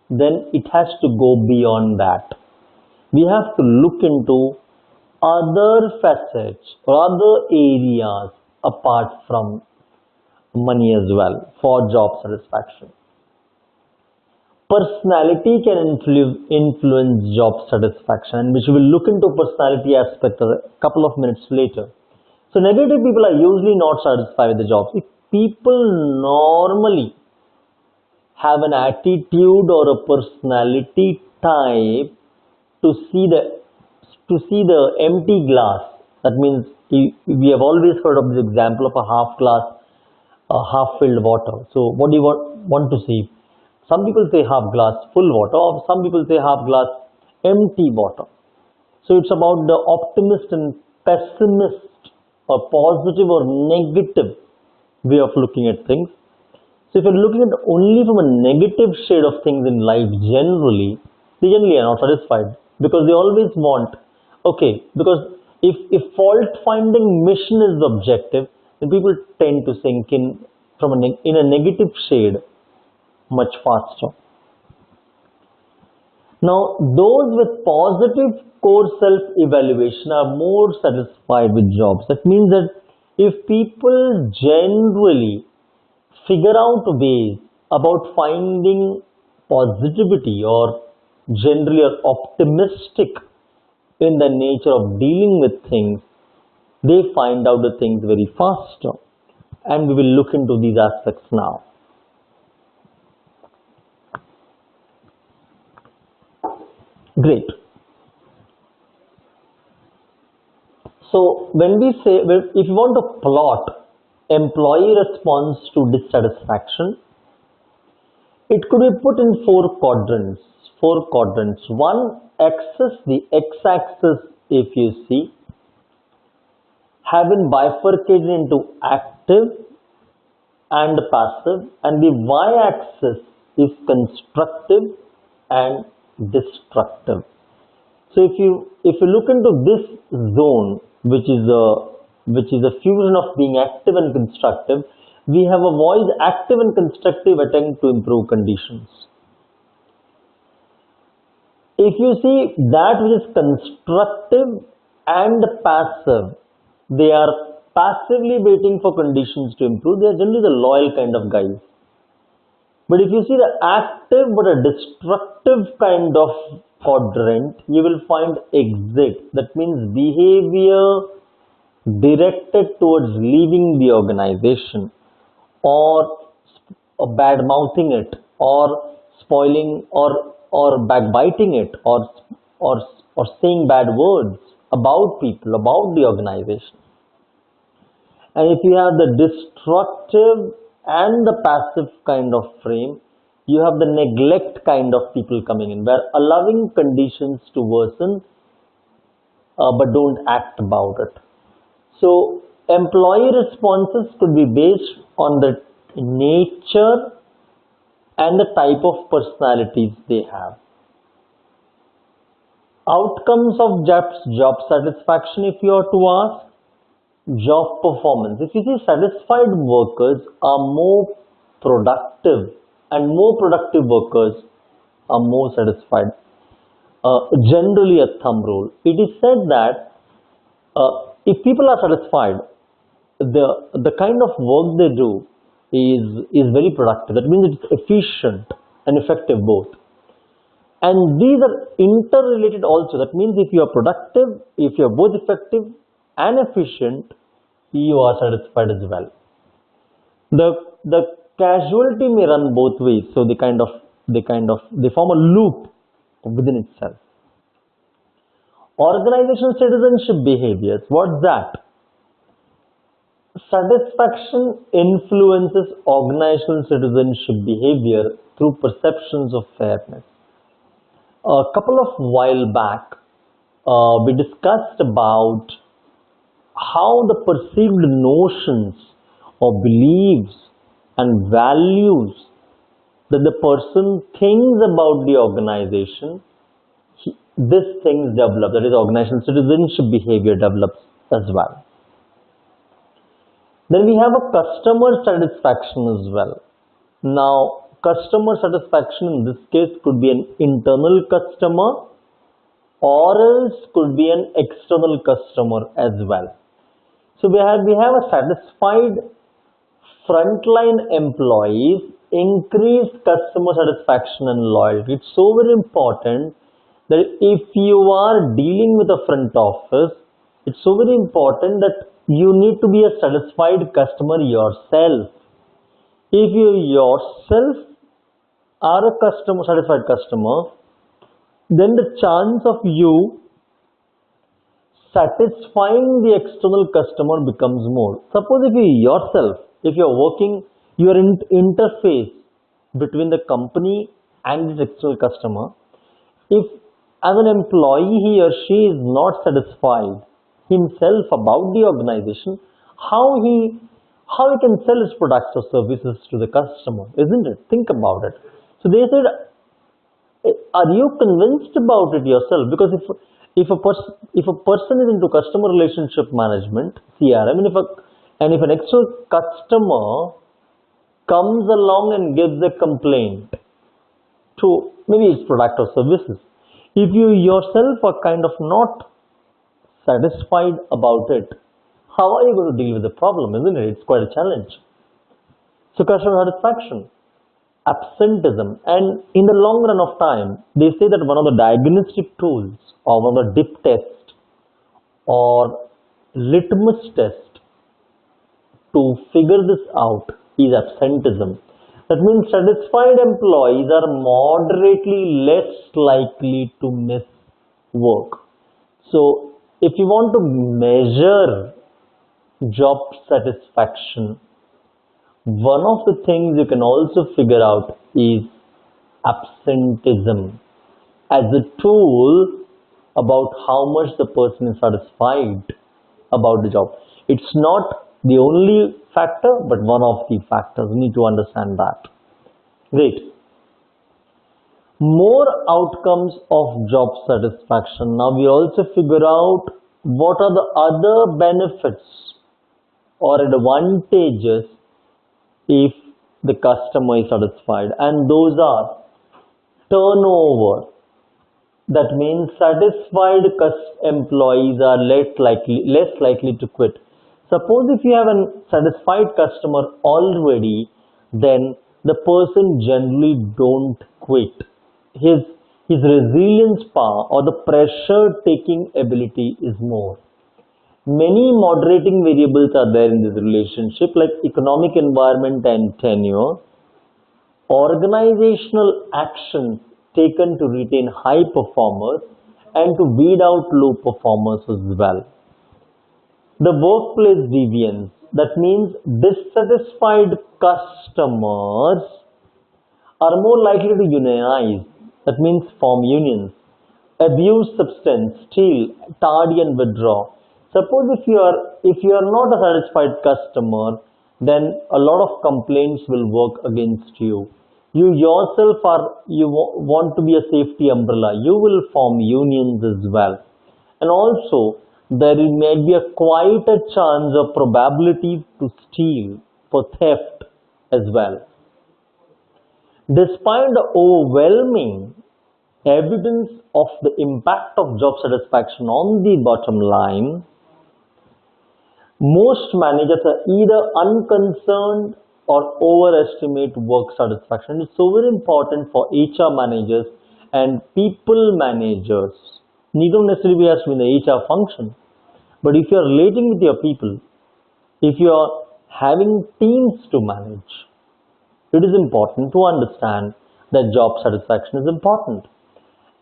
then it has to go beyond that. We have to look into other facets or other areas apart from money as well for job satisfaction. Personality can influence job satisfaction, which we will look into personality aspect a couple of minutes later. So negative people are usually not satisfied with the job. If people normally have an attitude or a personality type to see the empty glass, that means we have always heard of the example of a half glass, a half filled water. So what do you want to see? Some people say half glass full water, or some people say half glass empty water. So it's about the optimist and pessimist, or positive or negative way of looking at things. So if you're looking at only from a negative shade of things in life, they generally are not satisfied, because they always want, okay, because if fault finding mission is the objective, then people tend to sink in in a negative shade much faster. Now, those with positive core self-evaluation are more satisfied with jobs. That means that if people generally figure out ways about finding positivity, or generally are optimistic in the nature of dealing with things, they find out the things very faster. And we will look into these aspects now. Great. So when we say, if you want to plot employee response to dissatisfaction, it could be put in four quadrants. One axis, the x-axis, if you see, have been bifurcated into active and passive, and the y-axis is constructive and destructive. So if you look into this zone, which is a fusion of being active and constructive, we have a voice active and constructive attempt to improve conditions. If you see that which is constructive and passive, they are passively waiting for conditions to improve. They are generally the loyal kind of guys. But if you see the active but a destructive kind of quadrant, you will find exit. That means behavior directed towards leaving the organization, or bad mouthing it, or spoiling, or backbiting it, or saying bad words about people, about the organization. And if you have the destructive and the passive kind of frame, you have the neglect kind of people coming in, where allowing conditions to worsen but don't act about it. So employee responses could be based on the nature and the type of personalities they have. Outcomes of job satisfaction, if you are to ask, job performance. If you see, satisfied workers are more productive, and more productive workers are more satisfied. Generally a thumb rule. It is said that if people are satisfied, the kind of work they do is very productive. That means it's efficient and effective both. And these are interrelated also. That means if you are productive, if you are both effective and efficient, you are satisfied as well. The casualty may run both ways, so they form a loop within itself. Organizational citizenship behaviors. What's that? Satisfaction influences organizational citizenship behavior through perceptions of fairness. A couple of while back, we discussed about how the perceived notions or beliefs and values that the person thinks about the organization, these things develop, that is organizational citizenship behavior develops as well. Then we have a customer satisfaction as well. Now, customer satisfaction in this case could be an internal customer or else could be an external customer as well. So we have a satisfied frontline employees, increased customer satisfaction and loyalty. It's so very important that if you are dealing with a front office, it's so very important that you need to be a satisfied customer yourself. If you yourself are a satisfied customer, then the chance of you satisfying the external customer becomes more. Suppose if you yourself, if you are working, you are in interface between the company and its external customer, if as an employee he or she is not satisfied himself about the organization, how he can sell his products or services to the customer, isn't it? Think about it. So they said, are you convinced about it yourself? Because if a person is into customer relationship management, CRM, and if an external customer comes along and gives a complaint to maybe its product or services, if you yourself are kind of not satisfied about it, how are you going to deal with the problem, isn't it? It's quite a challenge. So customer satisfaction, absenteeism, and in the long run of time, they say that one of the diagnostic tools or one of the dip test or litmus test to figure this out is absenteeism. That means satisfied employees are moderately less likely to miss work. So if you want to measure job satisfaction, one of the things you can also figure out is absenteeism as a tool about how much the person is satisfied about the job. It's not the only factor, but one of the factors. We need to understand that. Great. More outcomes of job satisfaction. Now we also figure out what are the other benefits or advantages if the customer is satisfied, and those are turnover. That means satisfied employees are less likely to quit. Suppose if you have a satisfied customer already, then the person generally don't quit. His resilience power or the pressure taking ability is more. Many moderating variables are there in this relationship, like economic environment and tenure, organizational actions taken to retain high performers and to weed out low performers as well. The workplace deviance, that means dissatisfied customers are more likely to unionize, that means form unions, abuse substance, steal, tardy and withdraw. Suppose if you are not a satisfied customer, then a lot of complaints will work against you. You yourself want to be a safety umbrella. You will form unions as well. And also, there may be quite a chance or probability to steal, for theft as well. Despite the overwhelming evidence of the impact of job satisfaction on the bottom line, most managers are either unconcerned or overestimate work satisfaction. It's so very important for HR managers and people managers. You don't necessarily have to be in the HR function, but if you are relating with your people, if you are having teams to manage, it is important to understand that job satisfaction is important.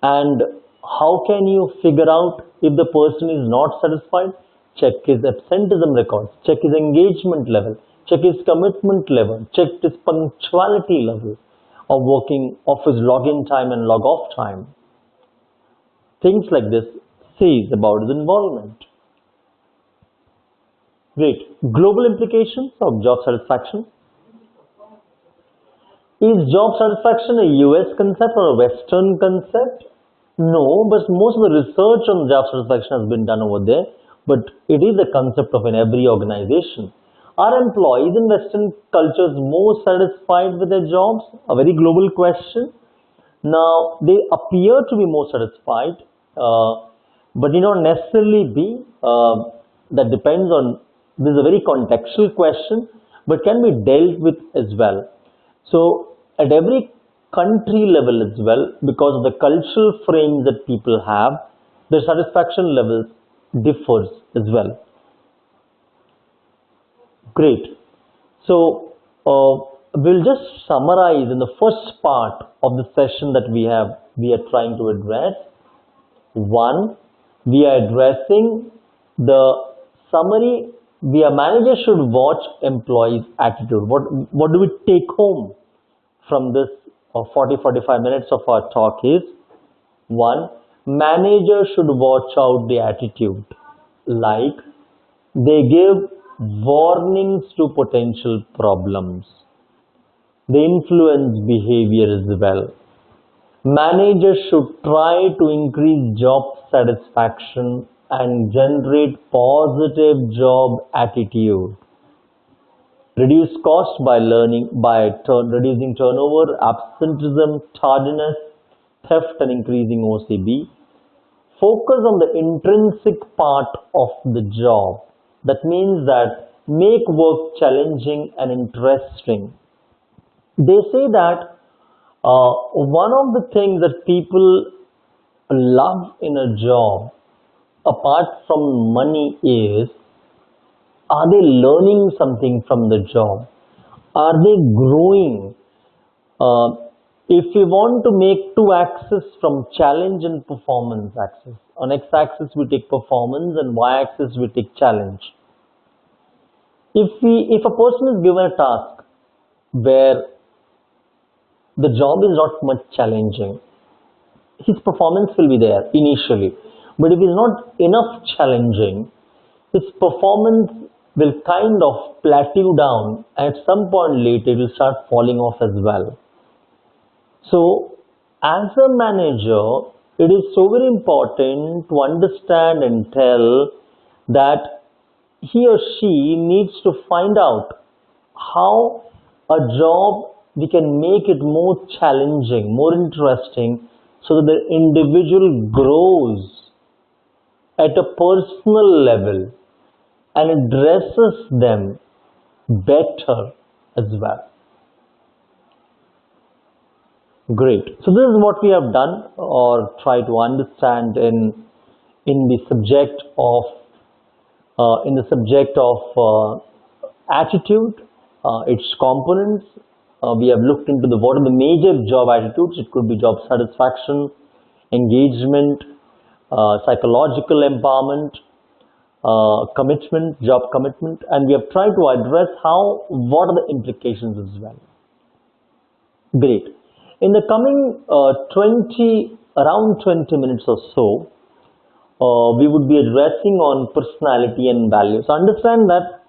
And How can you figure out if the person is not satisfied? Check his absenteeism records, check his engagement level, check his commitment level, check his punctuality level of working office login time and log off time. Things like this says about his involvement. Great. Global implications of job satisfaction. Is job satisfaction a US concept or a Western concept? No, but most of the research on job satisfaction has been done over there, but it is a concept of in every organization. Are employees in Western cultures more satisfied with their jobs? A very global question. Now, they appear to be more satisfied, but it not necessarily be. That depends on, this is a very contextual question, but can be dealt with as well. So, at every country level as well, because of the cultural frames that people have, their satisfaction levels differs as well. Great. So, we'll just summarize in the first part of the session that we are trying to address. One, we are addressing the summary. Manager should watch employees' attitude. What do we take home from this 40-45 minutes of our talk is, one, manager should watch out the attitude, like they give warnings to potential problems. They influence behavior as well. Managers should try to increase job satisfaction and generate positive job attitude. Reduce cost by reducing turnover, absenteeism, tardiness, theft and increasing OCB. Focus on the intrinsic part of the job. That means that make work challenging and interesting. They say that one of the things that people love in a job, apart from money, is, are they learning something from the job? Are they growing? If we want to make two axes from challenge and performance axis, on x-axis we take performance and y-axis we take challenge. If a person is given a task where the job is not much challenging, his performance will be there initially. But if it is not enough challenging, his performance will kind of plateau down, and at some point later it will start falling off as well. So, as a manager, it is so very important to understand and tell that he or she needs to find out how a job we can make it more challenging, more interesting, so that the individual grows at a personal level and addresses them better as well. Great. So this is what we have done or try to understand in the subject of attitude, its components. We have looked into what are the major job attitudes. It could be job satisfaction, engagement, psychological empowerment, commitment, job commitment, and we have tried to address what are the implications as well. Great. In the coming around 20 minutes or so, we would be addressing on personality and values. So understand that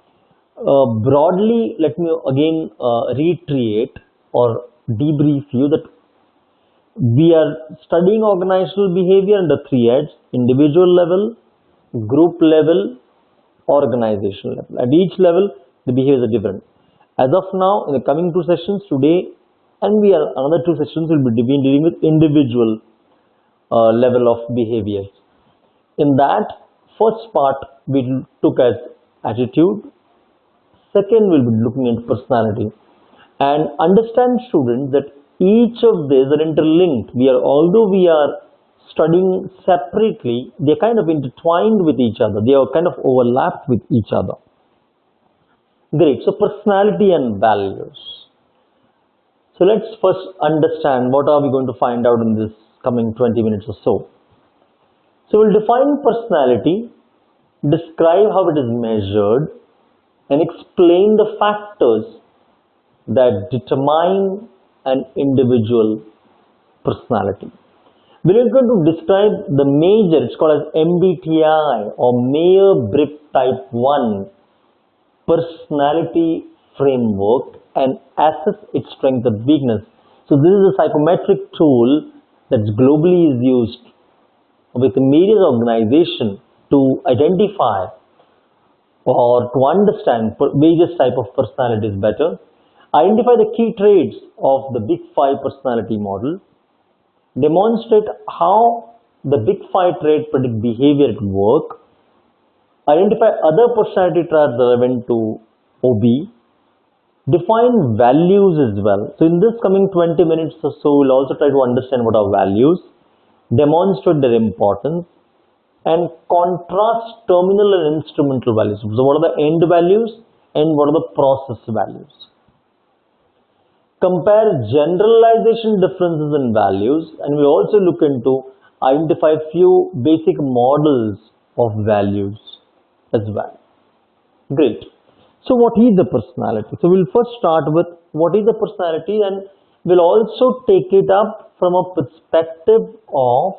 broadly, let me again reiterate or debrief you that we are studying organizational behavior under three heads: individual level, group level, organizational level. At each level, the behaviors are different. As of now, in the coming two sessions today, and another two sessions will be dealing with individual level of behaviors. In that first part, we took as attitude. Second, we'll be looking at personality. And understand, students, that each of these are interlinked. Although we are studying separately, they're kind of intertwined with each other. They are kind of overlapped with each other. Great. So personality and values. So let's first understand what are we going to find out in this coming 20 minutes or so. So we'll define personality, describe how it is measured, and explain the factors that determine an individual personality. We're going to describe the major, it's called as MBTI or Myers-Briggs Type 1 personality framework and assess its strength and weakness. So this is a psychometric tool that's globally is used with various organizations to identify or to understand various type of personalities better, identify the key traits of the Big Five personality model, demonstrate how the Big Five traits predict behavior at work, identify other personality traits relevant to OB, define values as well. So in this coming 20 minutes or so, we'll also try to understand what are values, demonstrate their importance, and contrast terminal and instrumental values. So what are the end values and what are the process values? Compare generalization differences in values, and we also look into identify few basic models of values as well. Great. So what is the personality? So we'll first start with what is the personality, and we'll also take it up from a perspective of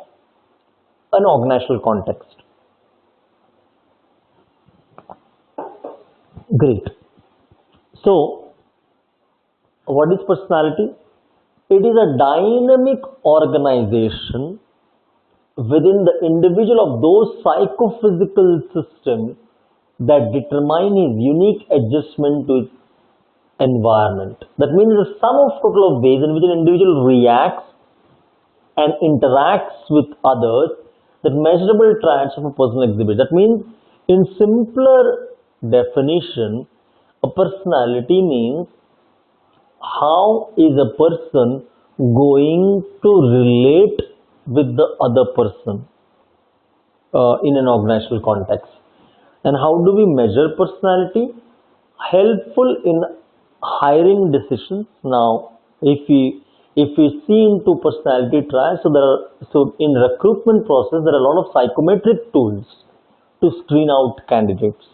an organizational context. Great. So what is personality? It is a dynamic organization within the individual of those psychophysical systems that determine his unique adjustment to its environment. That means the sum of total of ways in which an individual reacts and interacts with others that measurable traits of a person exhibits. That means in simpler definition, a personality means how is a person going to relate with the other person in an organizational context. And how do we measure personality? Helpful in hiring decisions. Now, if we see into personality traits, so in recruitment process there are a lot of psychometric tools to screen out candidates.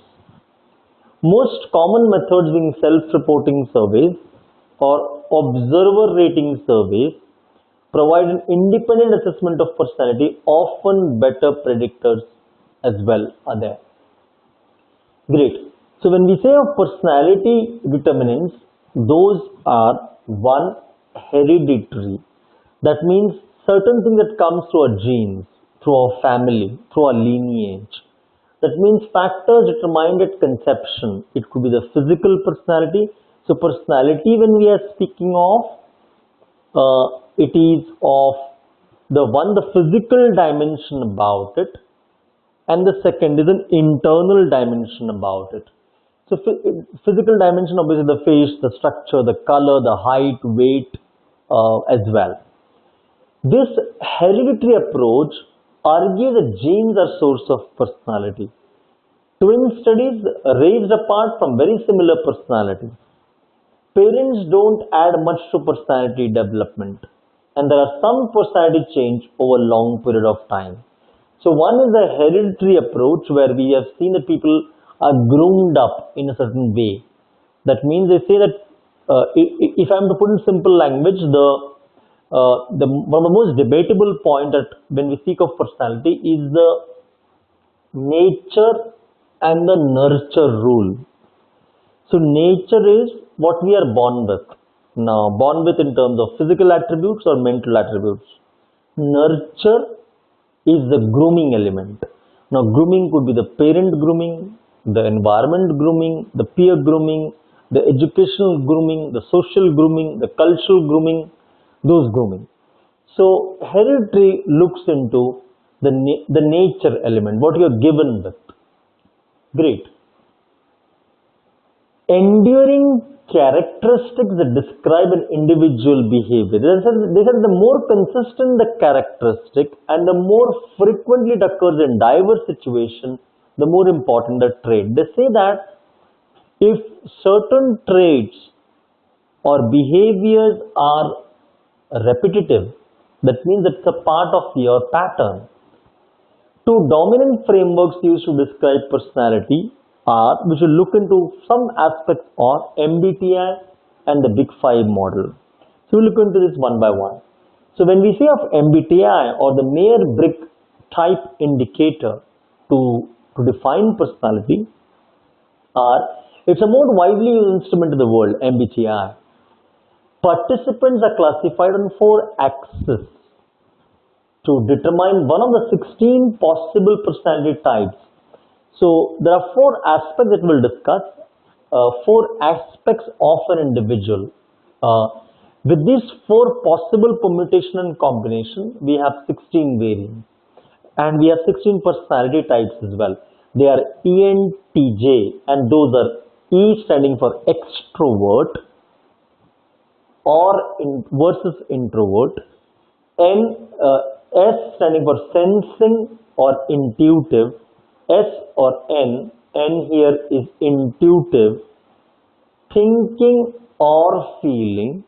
Most common methods being self-reporting surveys or observer rating surveys provide an independent assessment of personality. Often better predictors as well are there. Great. So when we say of personality determinants, those are one, hereditary. That means certain things that comes through our genes, through our family, through our lineage. That means factors determined at conception. It could be the physical personality. So personality, when we are speaking of, it is of the physical dimension about it, and the second is an internal dimension about it. So physical dimension, obviously the face, the structure, the color, the height, weight as well. This hereditary approach argues that genes are source of personality. Twin studies raised apart from very similar personalities. Parents don't add much to personality development, and there are some personality change over a long period of time. So one is a hereditary approach where we have seen that people are groomed up in a certain way. That means they say that if I am to put in simple language, one of the most debatable point that when we speak of personality is the nature and the nurture rule. So nature is what we are born with. Now born with in terms of physical attributes or mental attributes. Nurture is the grooming element. Now grooming could be the parent grooming, the environment grooming, the peer grooming, the educational grooming, the social grooming, the cultural grooming, those grooming. So hereditary looks into the nature element, what you are given with. Great. Enduring characteristics that describe an individual behavior. They said the more consistent the characteristic and the more frequently it occurs in diverse situations, the more important the trait. They say that if certain traits or behaviors are repetitive, that means it's a part of your pattern. Two dominant frameworks used to describe personality are, which will look into some aspects, are MBTI and the Big Five model. So we'll look into this one by one. So when we say of MBTI, or the Myers-Briggs type indicator to define personality, it's a more widely used instrument in the world, MBTI. Participants are classified on 4 axes to determine one of the 16 possible personality types. So there are 4 aspects that we'll discuss, 4 aspects of an individual. With these 4 possible permutation and combination, we have 16 variants, and we have 16 personality types as well. They are ENTJ, and those are E standing for extrovert versus introvert, S standing for sensing or intuitive, S or N here is intuitive, thinking or feeling,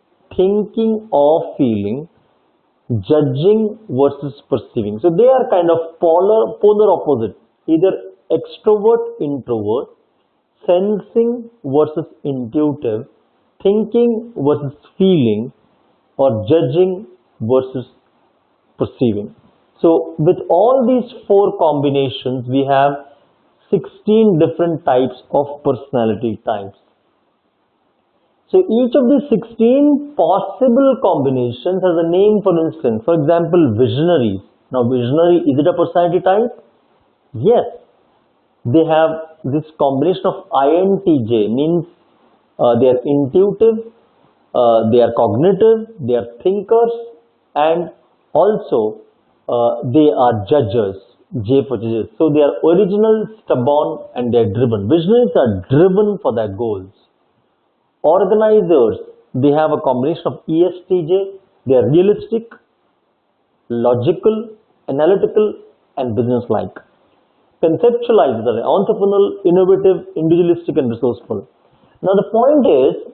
judging versus perceiving. So they are kind of polar opposite, either extrovert, introvert, sensing versus intuitive, thinking versus feeling, or judging versus perceiving. So with all these 4 combinations, we have 16 different types of personality types. So each of these 16 possible combinations has a name. For instance, for example, visionaries. Now visionary, is it a personality type? Yes. They have this combination of INTJ, means they are intuitive, they are cognitive, they are thinkers, and also they are judges, J for judges. So they are original, stubborn, and they are driven. Visionaries are driven for their goals. Organizers, they have a combination of ESTJ, they are realistic, logical, analytical, and business-like. Conceptualizers are entrepreneurial, innovative, individualistic, and resourceful. Now the point is,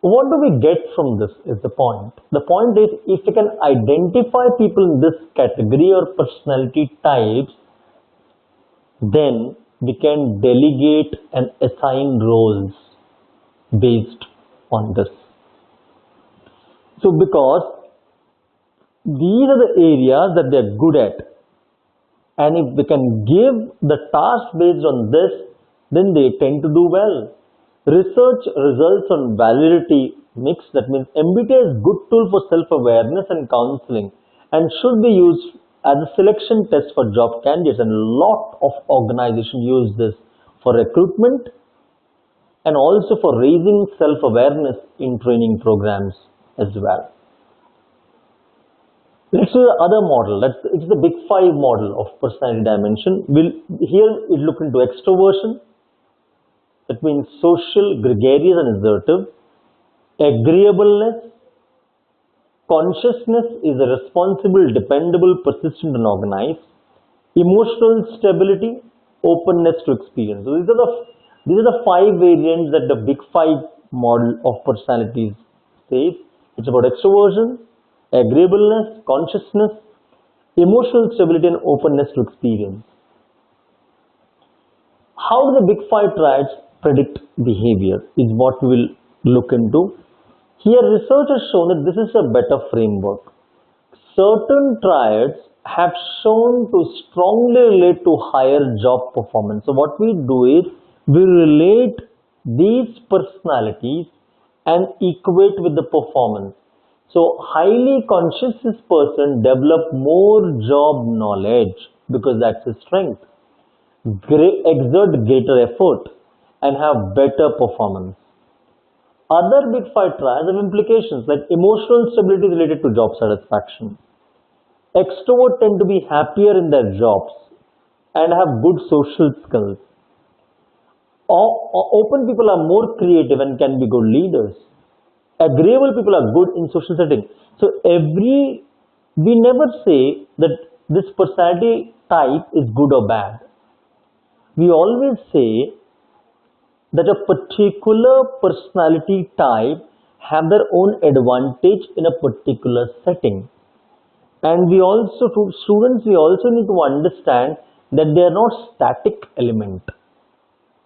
what do we get from this is the point. The point is, if we can identify people in this category or personality types, then we can delegate and assign roles based on this. So because these are the areas that they are good at, and if they can give the task based on this, then they tend to do well. Research results on validity mix, that means MBTI is good tool for self-awareness and counseling and should be used as a selection test for job candidates, and a lot of organizations use this for recruitment and also for raising self-awareness in training programs as well. Let's do the other model. It's the Big Five model of personality dimension. Here we look into extroversion. That means social, gregarious, and assertive. Agreeableness. Consciousness is a responsible, dependable, persistent, and organized. Emotional stability. Openness to experience. So these are the 5 variants that the Big Five model of personalities says. It's about extroversion, agreeableness, consciousness, emotional stability, and openness to experience. How do the Big Five triads predict behavior is what we will look into. Here research has shown that this is a better framework. Certain triads have shown to strongly relate to higher job performance. So what we do is we relate these personalities and equate with the performance. So highly conscious person develop more job knowledge because that's his strength. Exert greater effort and have better performance. Other Big Five triads have implications like emotional stability related to job satisfaction. Extroverts tend to be happier in their jobs and have good social skills. Open people are more creative and can be good leaders. Agreeable people are good in social settings. So we never say that this personality type is good or bad. We always say that a particular personality type have their own advantage in a particular setting. And students, we also need to understand that they are not static element.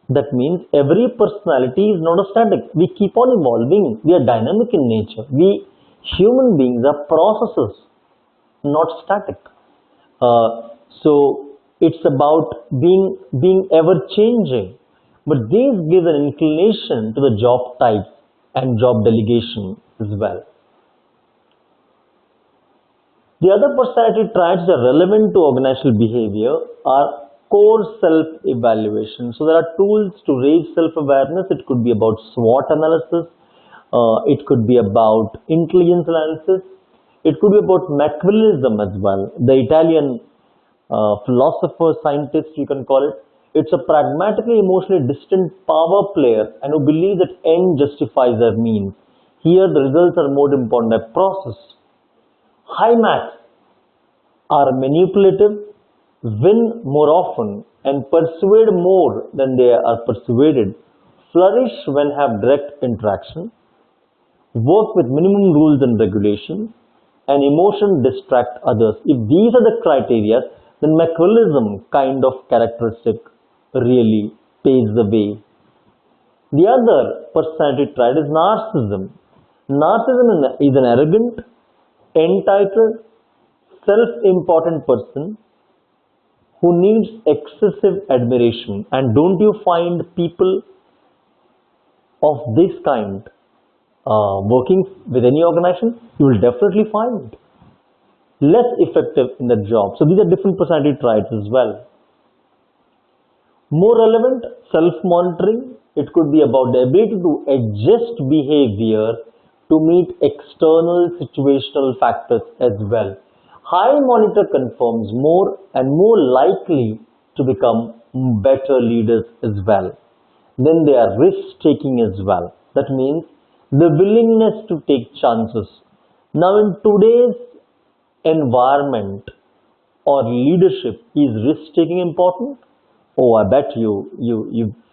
That means every personality is not a static. We keep on evolving. We are dynamic in nature. We human beings are processes, not static. So it's about being ever changing. But these give an inclination to the job type and job delegation as well. The other personality traits that are relevant to organizational behavior are core self-evaluation. So there are tools to raise self-awareness. It could be about SWOT analysis. It could be about intelligence analysis. It could be about Machiavellism as well. The Italian philosopher, scientist, you can call it. It's a pragmatically, emotionally distant power player and who believes that end justifies their means. Here, the results are more important than process. High maths are manipulative, win more often, and persuade more than they are persuaded, flourish when have direct interaction, work with minimum rules and regulations, and emotion distract others. If these are the criteria, then Machiavellism kind of characteristic really paves the way. The other personality trait is narcissism. Narcissism is an arrogant, entitled, self-important person who needs excessive admiration. And don't you find people of this kind working with any organization? You will definitely find less effective in the job. So these are different personality traits as well. More relevant, self-monitoring. It could be about the ability to adjust behavior to meet external situational factors as well. High monitor confirms more and more likely to become better leaders as well. Then they are risk-taking as well. That means the willingness to take chances. Now in today's environment or leadership, is risk-taking important? Oh, I bet you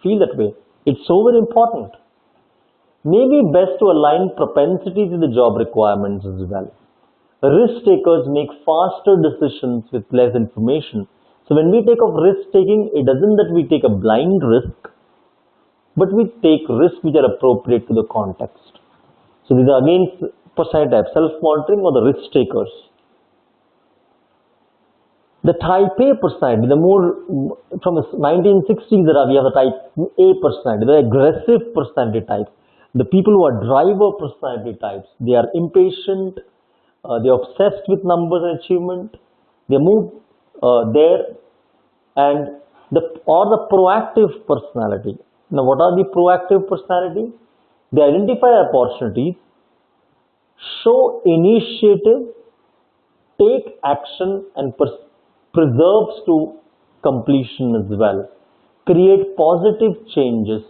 feel that way. It's so very important. Maybe best to align propensities with the job requirements as well. Risk takers make faster decisions with less information. So when we take of risk taking, it doesn't that we take a blind risk, but we take risks which are appropriate to the context. So these are again personality types, self-monitoring or the risk takers. The type A personality, the more from the 1960s we have the type A personality, the aggressive personality type. The people who are driver personality types, they are impatient, they are obsessed with numbers and achievement, they move there, and the proactive personality. Now what are the proactive personality? They identify opportunities, show initiative, take action and preserves to completion as well, create positive changes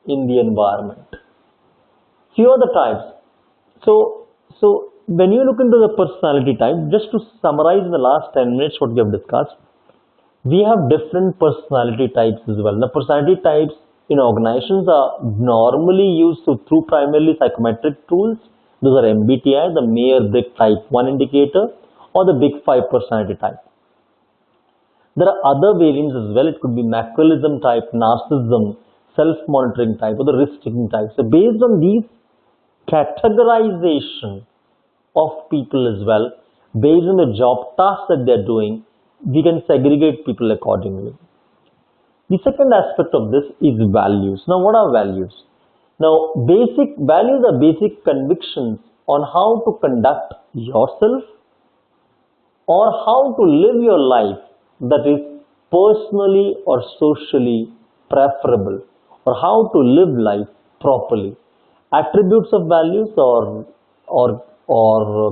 in the environment. Few other types. So when you look into the personality type, just to summarize in the last 10 minutes what we have discussed, we have different personality types as well. The personality types in organizations are normally used through primarily psychometric tools. Those are MBTI, the Myers-Briggs Type 1 indicator, or the Big 5 personality type. There are other variants as well. It could be Machiavellism type, narcissism, self-monitoring type, or the risk-taking type. So based on these categorization of people as well, based on the job tasks that they're doing, we can segregate people accordingly. The second aspect of this is values. Now what are values? Now basic values are basic convictions on how to conduct yourself or how to live your life that is personally or socially preferable, or how to live life properly. Attributes of values or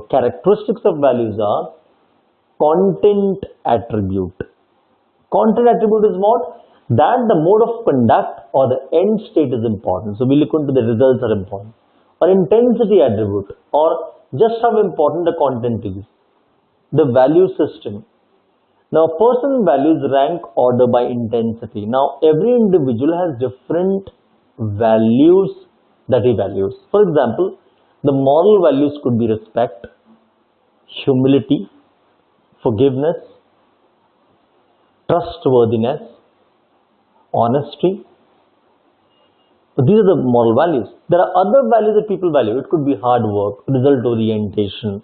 characteristics of values are content attribute. Content attribute is what? That the mode of conduct or the end state is important. So we look into the results are important. Or intensity attribute, or just how important the content is. The value system. Now, person values rank order by intensity. Now, every individual has different values that he values. For example, the moral values could be respect, humility, forgiveness, trustworthiness, honesty. So these are the moral values. There are other values that people value. It could be hard work, result orientation,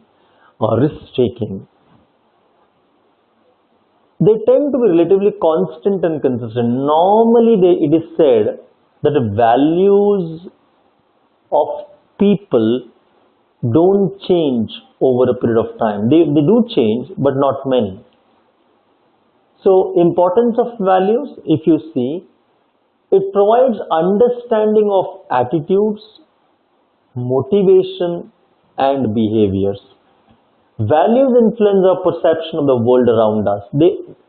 or risk taking. They tend to be relatively constant and consistent. Normally, it is said that the values of people don't change over a period of time. They do change, but not many. So, importance of values, if you see, it provides understanding of attitudes, motivation, and behaviors. Values influence our perception of the world around us.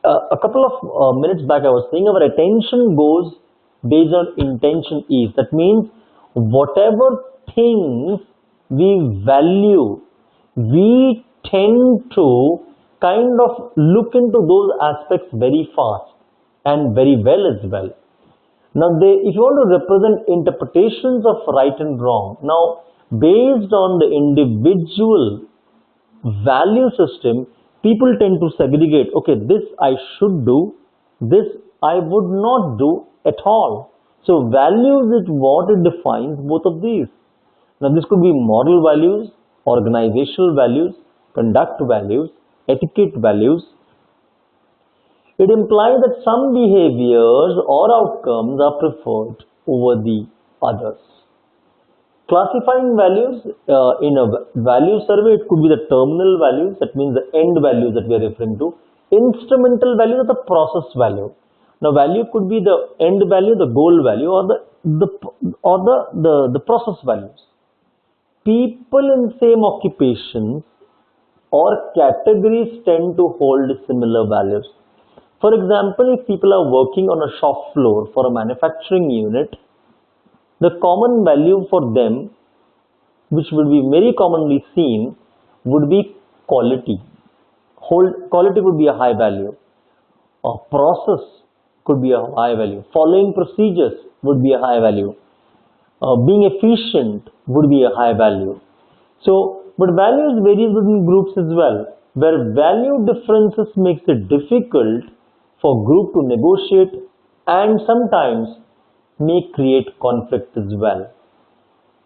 A couple of minutes back, I was saying our attention goes based on intention is. That means whatever things we value, we tend to kind of look into those aspects very fast and very well as well. Now, if you want to represent interpretations of right and wrong, now based on the individual value system, people tend to segregate, okay, this I should do, this I would not do at all. So values is what it defines both of these. Now this could be moral values, organizational values, conduct values, etiquette values. It implies that some behaviors or outcomes are preferred over the others. Classifying values in a value survey, it could be the terminal values, that means the end values that we are referring to. Instrumental values are the process value. Now, value could be the end value, the goal value, or the process values. People in same occupations or categories tend to hold similar values. For example, if people are working on a shop floor for a manufacturing unit, the common value for them, which would be very commonly seen, would be quality. Quality would be a high value. A process could be a high value. Following procedures would be a high value. Being efficient would be a high value. So, but values vary within groups as well, where value differences makes it difficult for group to negotiate and sometimes may create conflict as well.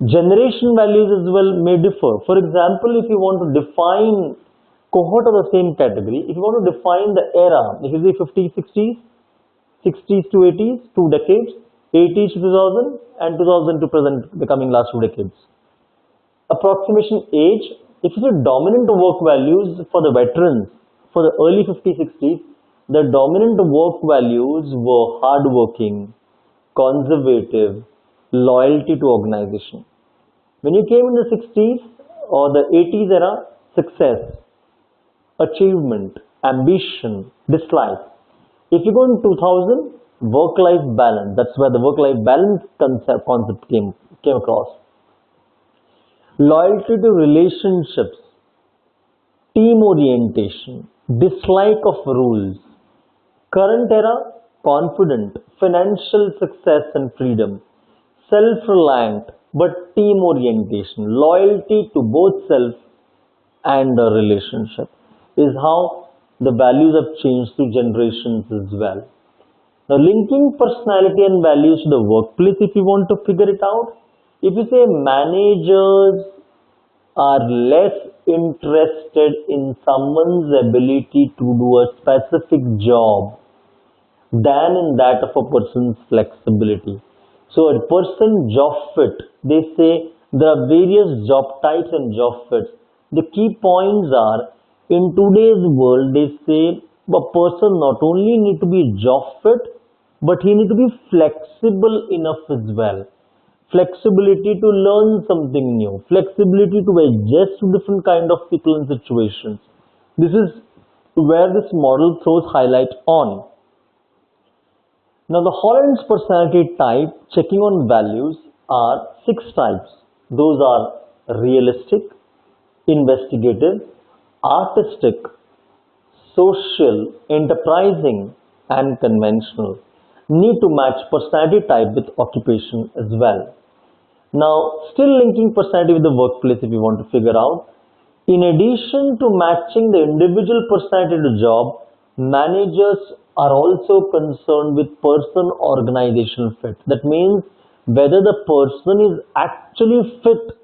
Generation values as well may differ. For example, if you want to define cohort of the same category, if you want to define the era, if you say 50s, 60s, 60s to 80s, 2 decades, 80s to 2000, and 2000 to present, the coming last 2 decades. Approximation age, if you say dominant work values for the veterans, for the early 50s, 60s, the dominant work values were hardworking, conservative, loyalty to organization. When you came in the 60s or the 80s era, success, achievement, ambition, dislike. If you go in 2000, work-life balance, that's where the work-life balance concept came across. Loyalty to relationships, team orientation, dislike of rules. Current era, confident, financial success and freedom, self-reliant but team orientation, loyalty to both self and a relationship is how the values have changed through generations as well. Now, linking personality and values to the workplace, if you want to figure it out, if you say managers are less interested in someone's ability to do a specific job than in that of a person's flexibility. So a person job fit, they say there are various job types and job fits. The key points are, in today's world, they say a person not only need to be job fit, but he need to be flexible enough as well. Flexibility to learn something new, flexibility to adjust to different kind of people and situations. This is where this model throws highlight on. Now, the Holland's personality type checking on values are 6 types. Those are realistic, investigative, artistic, social, enterprising, and conventional. Need to match personality type with occupation as well. Now, still linking personality with the workplace if you want to figure out. In addition to matching the individual personality to job, managers are also concerned with person organization fit. That means whether the person is actually fit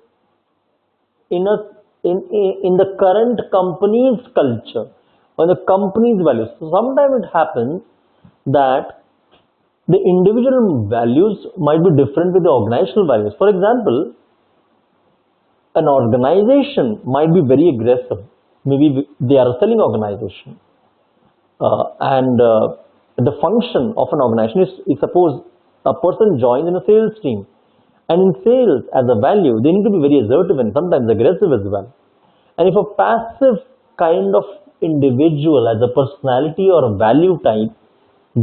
in a in the current company's culture or the company's values. So sometimes it happens that the individual values might be different with the organizational values. For example, an organization might be very aggressive. Maybe they are a selling organization, and the function of an organization is suppose a person joins in a sales team, and in sales as a value they need to be very assertive and sometimes aggressive as well. And if a passive kind of individual as a personality or a value type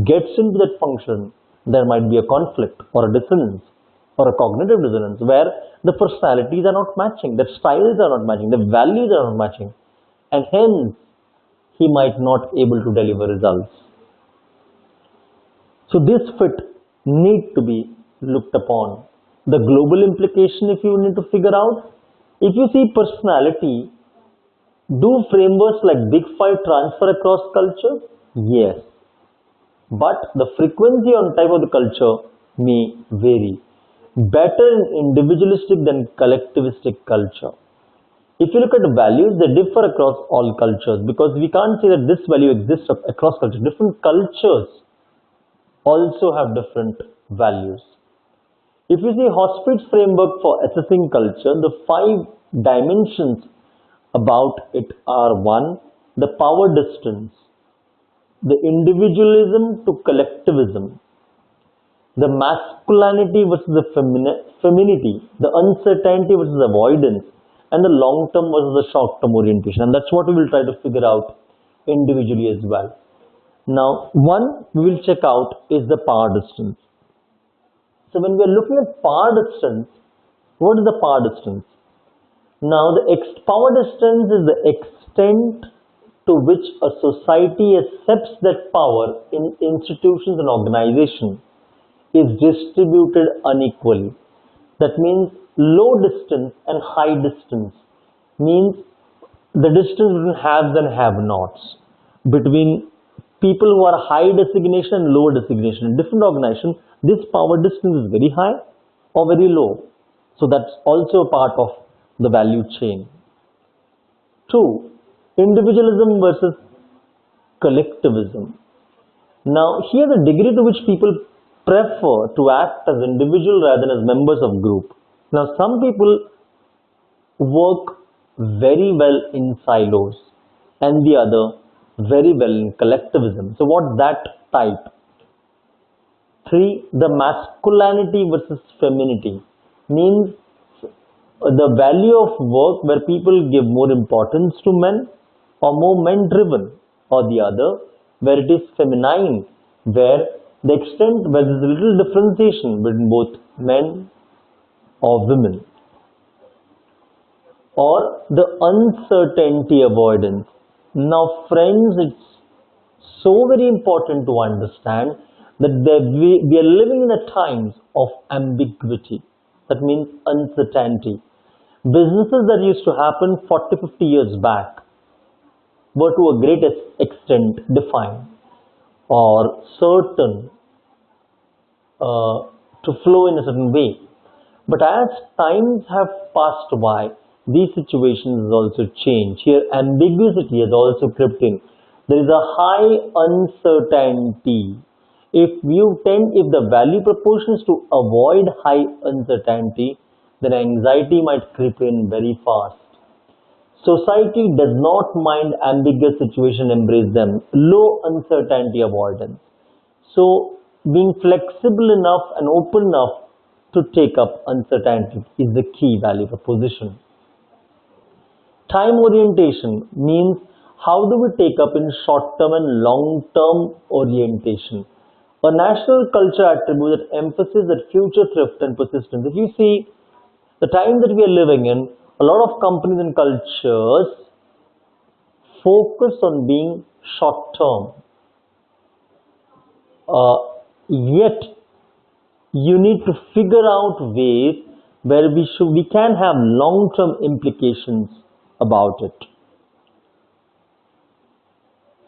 gets into that function, there might be a conflict or a dissonance or a cognitive dissonance where the personalities are not matching, the styles are not matching, the values are not matching, and hence he might not able to deliver results. So this fit need to be looked upon. The global implication, if you need to figure out, if you see personality, do frameworks like Big Five transfer across culture? Yes. But the frequency on type of the culture may vary. Better in individualistic than collectivistic culture. If you look at the values, they differ across all cultures because we can't say that this value exists across cultures. Different cultures also have different values. If you see Hofstede's framework for assessing culture, the 5 dimensions about it are: 1. The power distance, the individualism to collectivism, the masculinity versus the femininity, the uncertainty versus avoidance, and the long-term versus the short-term orientation. And that's what we will try to figure out individually as well. Now, one we will check out is the power distance. So when we are looking at power distance, what is the power distance? Now, the power distance is the extent to which a society accepts that power in institutions and organizations is distributed unequally. That means low distance and high distance means the distance between haves and have-nots, between people who are high designation and low designation. In different organizations, this power distance is very high or very low. So that's also a part of the value chain. 2. Individualism versus collectivism. Now, here the degree to which people prefer to act as individual rather than as members of group. Now, some people work very well in silos and the other very well in collectivism. So what that type? 3. The masculinity versus femininity means the value of work where people give more importance to men or more men driven, or the other where it is feminine, where the extent where there is a little differentiation between both men or women. Or the uncertainty avoidance. Now friends, it's so very important to understand that we are living in a times of ambiguity. That means uncertainty. Businesses that used to happen 40-50 years back were to a great extent defined or certain to flow in a certain way. But as times have passed by, these situations also change. Here ambiguity has also crept in. There is a high uncertainty. If the value proportion is to avoid high uncertainty, then anxiety might creep in very fast. Society does not mind ambiguous situation, embrace them. Low uncertainty avoidance. So being flexible enough and open enough to take up uncertainty is the key value proposition. Time orientation means how do we take up in short-term and long-term orientation. A national culture attribute that emphasis that future thrift and persistence. If you see the time that we are living in, a lot of companies and cultures focus on being short-term. Yet you need to figure out ways where we can have long-term implications about it.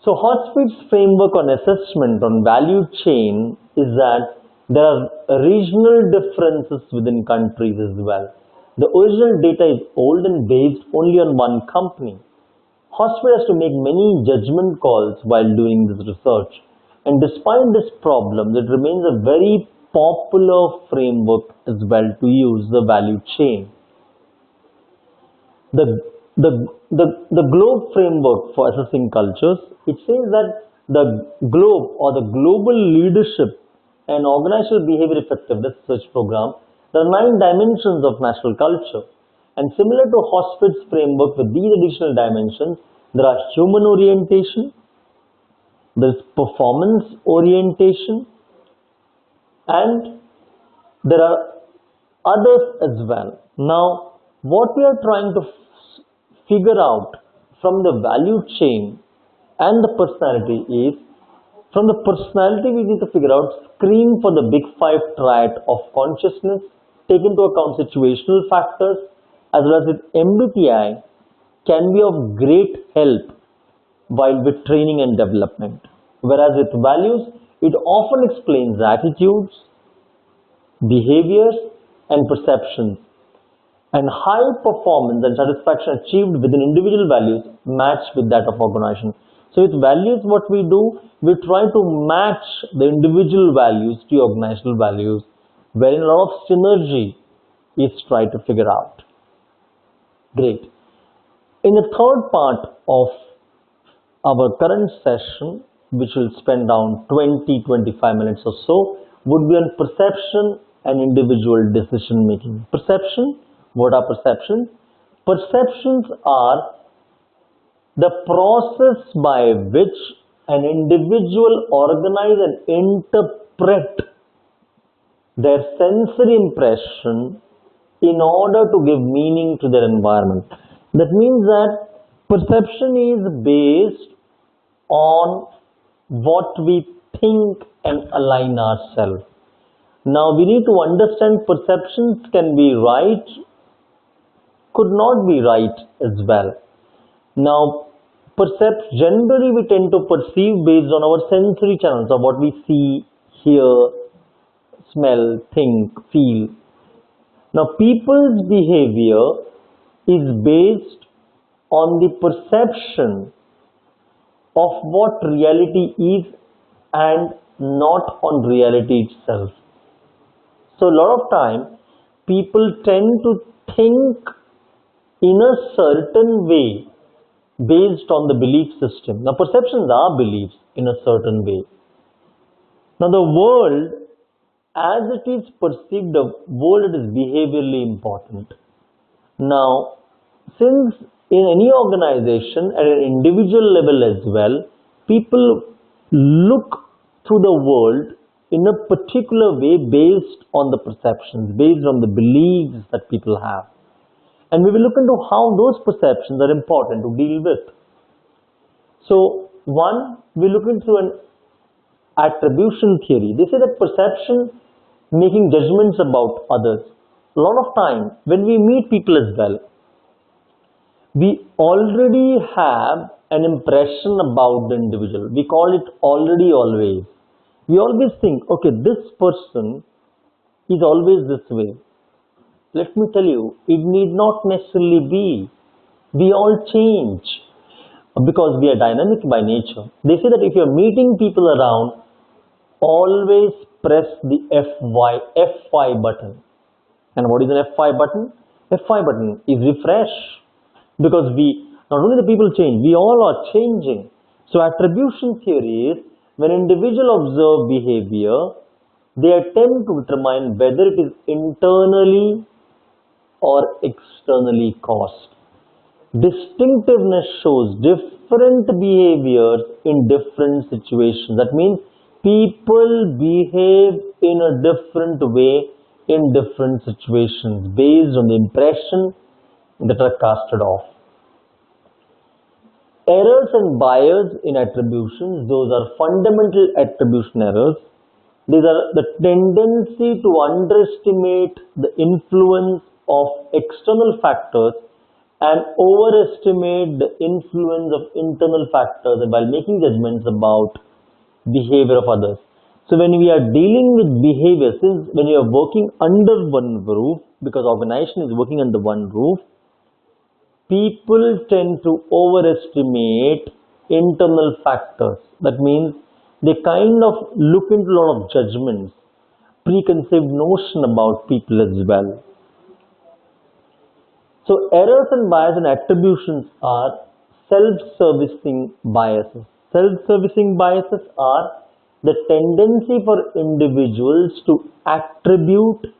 So Hotspeed's framework on assessment on value chain is that there are regional differences within countries as well. The original data is old and based only on one company. Hotspeed has to make many judgment calls while doing this research. And despite this problem, it remains a very popular framework as well to use the value chain. The GLOBE framework for assessing cultures, it says that the GLOBE or the Global Leadership and Organizational Behavior Effectiveness Research Program, there are 9 dimensions of national culture. And similar to Hotspeed's framework with these additional dimensions, there are human orientation, there is performance orientation, and there are others as well. Now, what we are trying to figure out from the value chain and the personality is, from the personality we need to figure out, screen for the big 5 triad of consciousness, take into account situational factors, as well as with MBTI can be of great help while with training and development. Whereas with values, it often explains attitudes, behaviors and perceptions. And high performance and satisfaction achieved within individual values match with that of organization. So with values, what we do, we try to match the individual values to organizational values, wherein a lot of synergy is tried to figure out. Great. In the third part of our current session, which will spend down 20-25 minutes or so, would be on perception and individual decision making. Perception. What are perceptions? Perceptions are the process by which an individual organize and interpret their sensory impression in order to give meaning to their environment. That means that perception is based on what we think and align ourselves. Now we need to understand perceptions can be right, could not be right as well. Now, generally we tend to perceive based on our sensory channels of what we see, hear, smell, think, feel. Now, people's behavior is based on the perception of what reality is and not on reality itself. So, a lot of time, people tend to think in a certain way based on the belief system. Now, perceptions are beliefs in a certain way. Now, the world, as it is perceived, the world is behaviorally important. Now, since in any organization at an individual level as well, people look through the world in a particular way based on the perceptions, based on the beliefs that people have. And we will look into how those perceptions are important to deal with. So, one, we look into an attribution theory. They say that perception, making judgments about others. A lot of time, when we meet people as well, we already have an impression about the individual. We call it already always. We always think, okay, this person is always this way. Let me tell you, it need not necessarily be. We all change because we are dynamic by nature. They say that if you're meeting people around, always press the F5 button. And what is an F5 button? F5 button is refresh, because not only the people change, we all are changing. So attribution theory is when individuals observe behavior, they attempt to determine whether it is internally or externally caused. Distinctiveness shows different behaviors in different situations. That means people behave in a different way in different situations based on the impression that are casted off. Errors and bias in attributions, those are fundamental attribution errors. These are the tendency to underestimate the influence of external factors and overestimate the influence of internal factors while making judgments about behavior of others. So when we are dealing with behavior, since when you are working under one roof, because organization is working under one roof, people tend to overestimate internal factors. That means they kind of look into a lot of judgments, preconceived notion about people as well. So errors and bias and attributions are self-servicing biases. Self-servicing biases are the tendency for individuals to attribute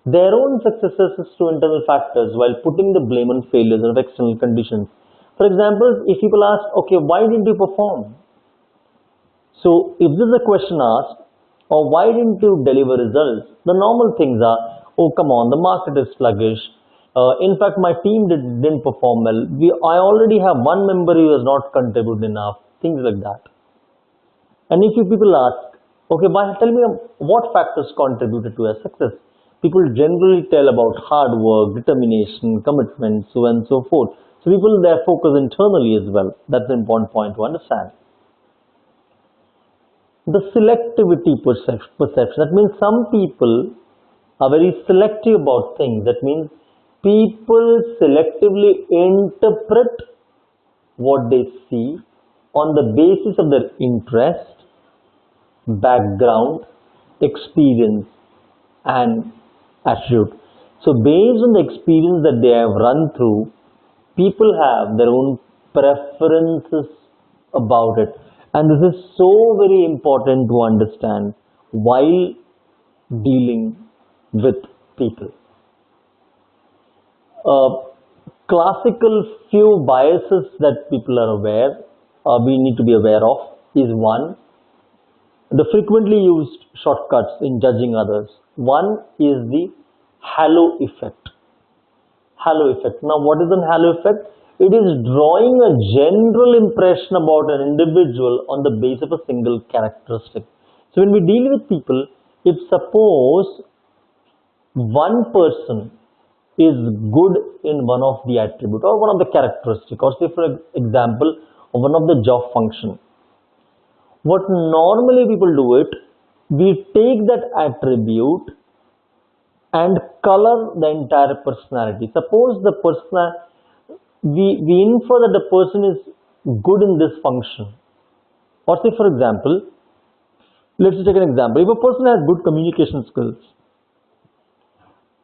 their own successes to internal factors while putting the blame on failures of external conditions. For example, if people ask, okay, why didn't you perform? So if this is a question asked, or why didn't you deliver results? The normal things are, oh come on, the market is sluggish. In fact, my team didn't perform well. I already have one member who has not contributed enough. Things like that. And if you people ask, okay, tell me what factors contributed to your success? People generally tell about hard work, determination, commitment, so on and so forth. So people there focus internally as well. That's an important point to understand. The selectivity perception. That means some people are very selective about things. That means people selectively interpret what they see on the basis of their interest, background, experience, and attitude. So based on the experience that they have run through, people have their own preferences about it. And this is so very important to understand while dealing with people. Classical few biases that people are aware, we need to be aware of, is one, the frequently used shortcuts in judging others. One is the halo effect. Halo effect. Now, what is an halo effect? It is drawing a general impression about an individual on the basis of a single characteristic. So, when we deal with people, if suppose one person is good in one of the attribute or one of the characteristic, or say for example, one of the job function, what normally people do it, we take that attribute and color the entire personality. Suppose the person, we infer that the person is good in this function. Or say for example, let's take an example. If a person has good communication skills,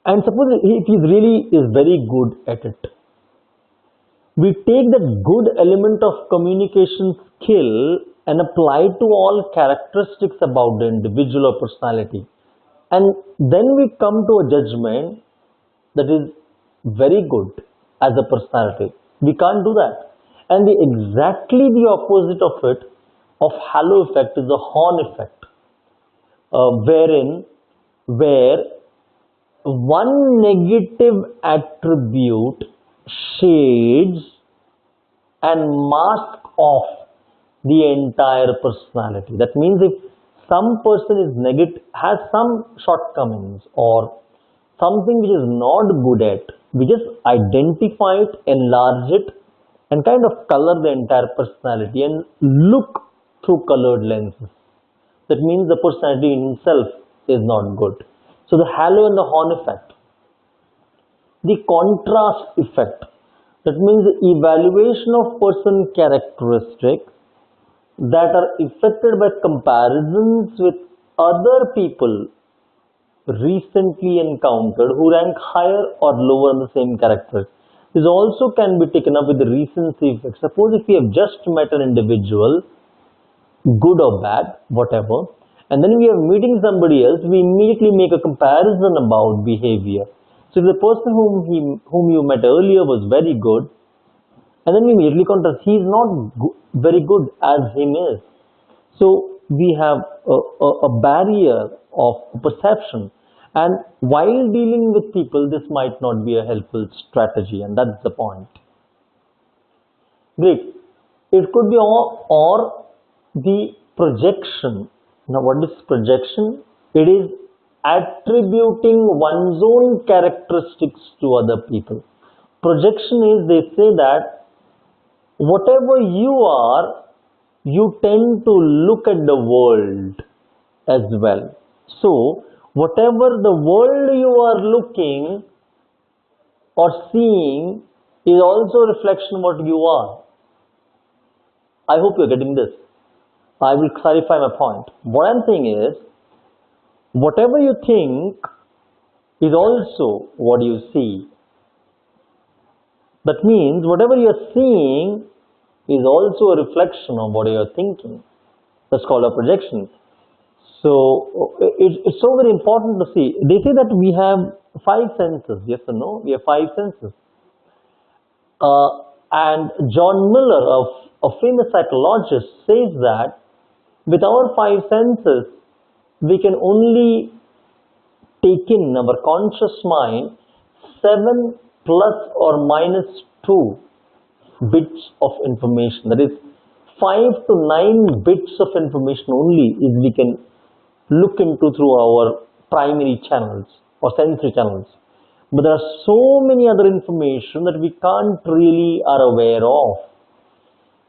and suppose if he really is very good at it, we take that good element of communication skill and apply to all characteristics about the individual or personality. And then we come to a judgment that is very good as a personality. We can't do that. And exactly the opposite of it, of halo effect, is the horn effect, where one negative attribute shades and masks off the entire personality. That means if some person is negative, has some shortcomings or something which is not good at, we just identify it, enlarge it, and kind of color the entire personality and look through colored lenses. That means the personality in itself is not good. So the halo and the horn effect. The contrast effect. That means the evaluation of person characteristics that are affected by comparisons with other people recently encountered who rank higher or lower on the same character. This also can be taken up with the recency effect. Suppose if we have just met an individual, good or bad, whatever, and then we are meeting somebody else, we immediately make a comparison about behavior. So if the person whom you met earlier was very good, and then we immediately contrast, he is not very good as him is. So we have a barrier of perception, and while dealing with people, this might not be a helpful strategy, and that's the point. Great. It could be or the projection. Now what is projection? It is attributing one's own characteristics to other people. Projection is, they say that whatever you are, you tend to look at the world as well. So, whatever the world you are looking or seeing is also a reflection of what you are. I hope you're getting this. I will clarify my point. What I'm saying is, whatever you think is also what you see. That means whatever you're seeing is also a reflection of what you're thinking. That's called a projection. So it's so very important to see. They say that we have five senses. Yes or no? We have five senses. And John Miller, a famous psychologist, says that with our five senses, we can only take in our conscious mind 7 plus or minus 2 bits of information. That is 5 to 9 bits of information only is we can look into through our primary channels or sensory channels. But there are so many other information that we can't really are aware of.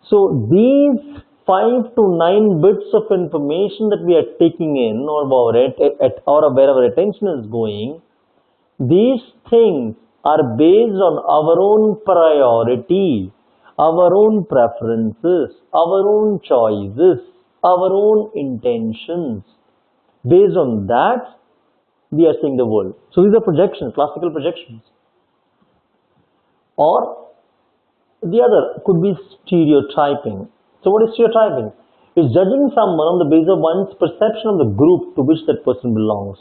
So these 5 to 9 bits of information that we are taking in or where our attention is going, these things are based on our own priorities, our own preferences, our own choices, our own intentions. Based on that, we are seeing the world. So these are projections, classical projections. Or the other could be stereotyping. So what is stereotyping? It's judging someone on the basis of one's perception of the group to which that person belongs.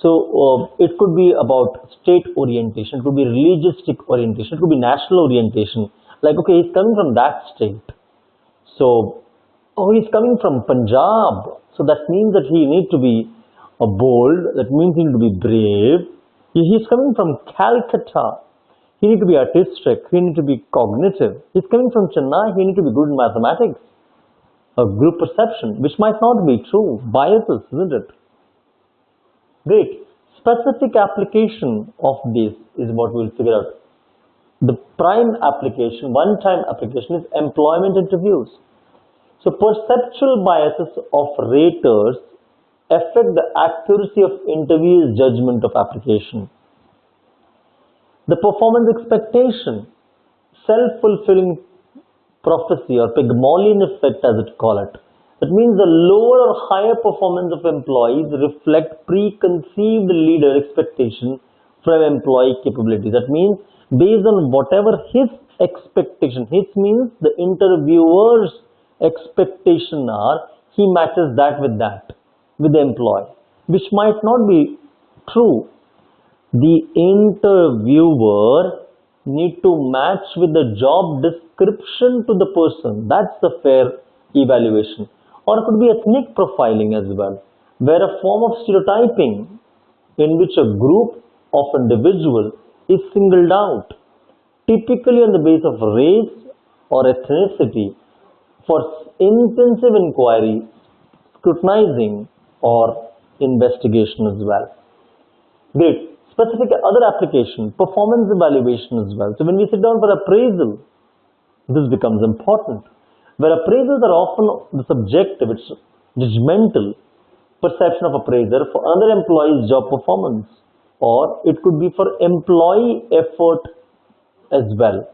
So it could be about state orientation, it could be religious orientation, it could be national orientation. Like, okay, he's coming from that state. So, oh, he's coming from Punjab. So that means that he needs to be bold, that means he needs to be brave. He's coming from Calcutta. He needs to be artistic, he needs to be cognitive. He's coming from Chennai, he needs to be good in mathematics. A group perception, which might not be true. Biases, isn't it? Great. Specific application of this is what we'll figure out. The prime application, one-time application is employment interviews. So perceptual biases of raters affect the accuracy of interviews' judgment of application. The performance expectation, self-fulfilling prophecy or Pygmalion effect as it call it. That means the lower or higher performance of employees reflect preconceived leader expectation from employee capability. That means based on whatever his expectation, his means the interviewer's expectation are, he matches that with the employee, which might not be true. The interviewer need to match with the job description to the person. That's the fair evaluation. Or it could be ethnic profiling as well, where a form of stereotyping in which a group of individuals is singled out, typically on the basis of race or ethnicity, for intensive inquiry, scrutinizing, or investigation as well. Great. Specific other application, performance evaluation as well. So when we sit down for appraisal, this becomes important. Where appraisals are often the subjective, it's judgmental perception of appraiser for other employees' job performance, or it could be for employee effort as well.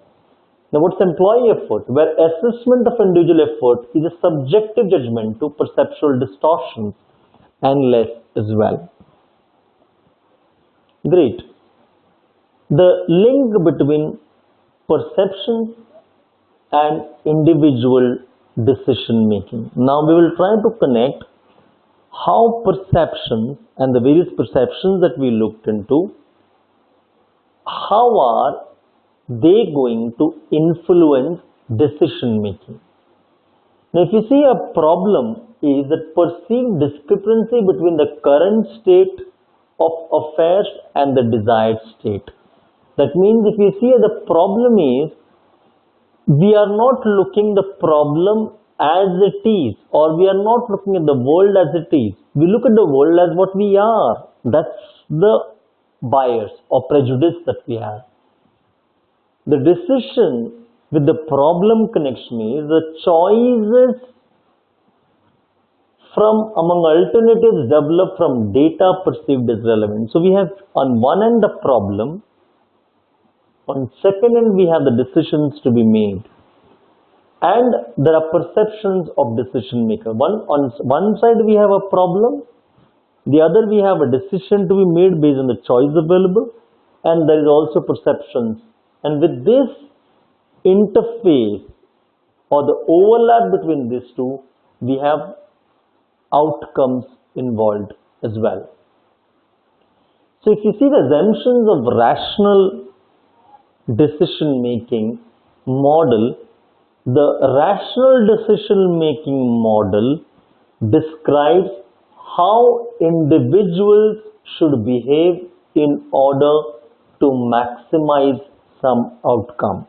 Now what's employee effort? Where assessment of individual effort is a subjective judgment to perceptual distortions and less as well. Great. The link between perception and individual decision making. Now we will try to connect how perceptions and the various perceptions that we looked into, how are they going to influence decision making. Now if you see, a problem is the perceived discrepancy between the current state of affairs and the desired state. That means if you see, the problem is we are not looking the problem as it is, or we are not looking at the world as it is. We look at the world as what we are. That's the bias or prejudice that we have. The decision with the problem connection is the choices from among alternatives developed from data perceived as relevant. So we have on one end the problem, on second end we have the decisions to be made, and there are perceptions of decision maker. On one side we have a problem, the other we have a decision to be made based on the choice available, and there is also perceptions. And with this interface or the overlap between these two, we have outcomes involved as well. So if you see the assumptions of rational decision making model, the rational decision making model describes how individuals should behave in order to maximize some outcome.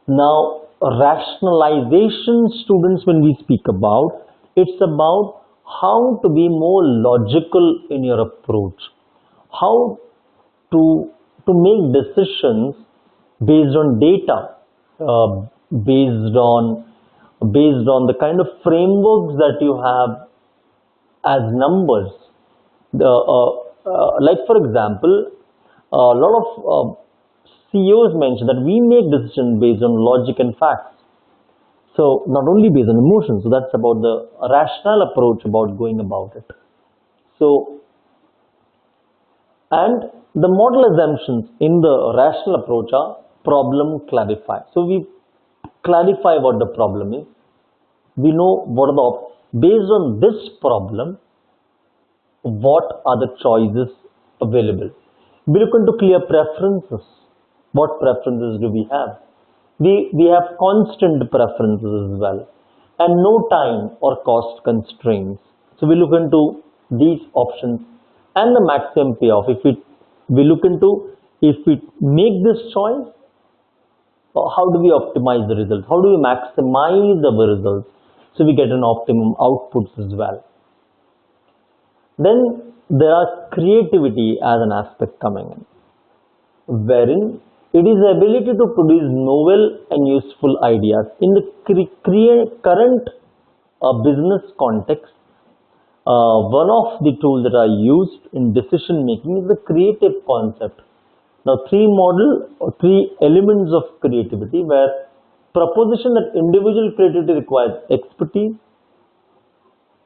Now, rationalization, students, when we speak about, it's about how to be more logical in your approach, how to make decisions based on data, based on the kind of frameworks that you have as numbers. Like for example, a lot of CEOs mention that we make decisions based on logic and facts. So not only based on emotions. So that's about the rational approach about going about it. So, and the model assumptions in the rational approach are problem clarify. So we clarify what the problem is. We know what are the, based on this problem, what are the choices available. We look into clear preferences. What preferences do we have? We have constant preferences as well, and no time or cost constraints. So we look into these options and the maximum payoff. If we look into, if we make this choice, how do we optimize the results? How do we maximize the results so we get an optimum outputs as well? Then there are creativity as an aspect coming in, wherein it is the ability to produce novel and useful ideas. In the current business context, one of the tools that are used in decision making is the creative concept. Now, three elements of creativity, where proposition that individual creativity requires expertise,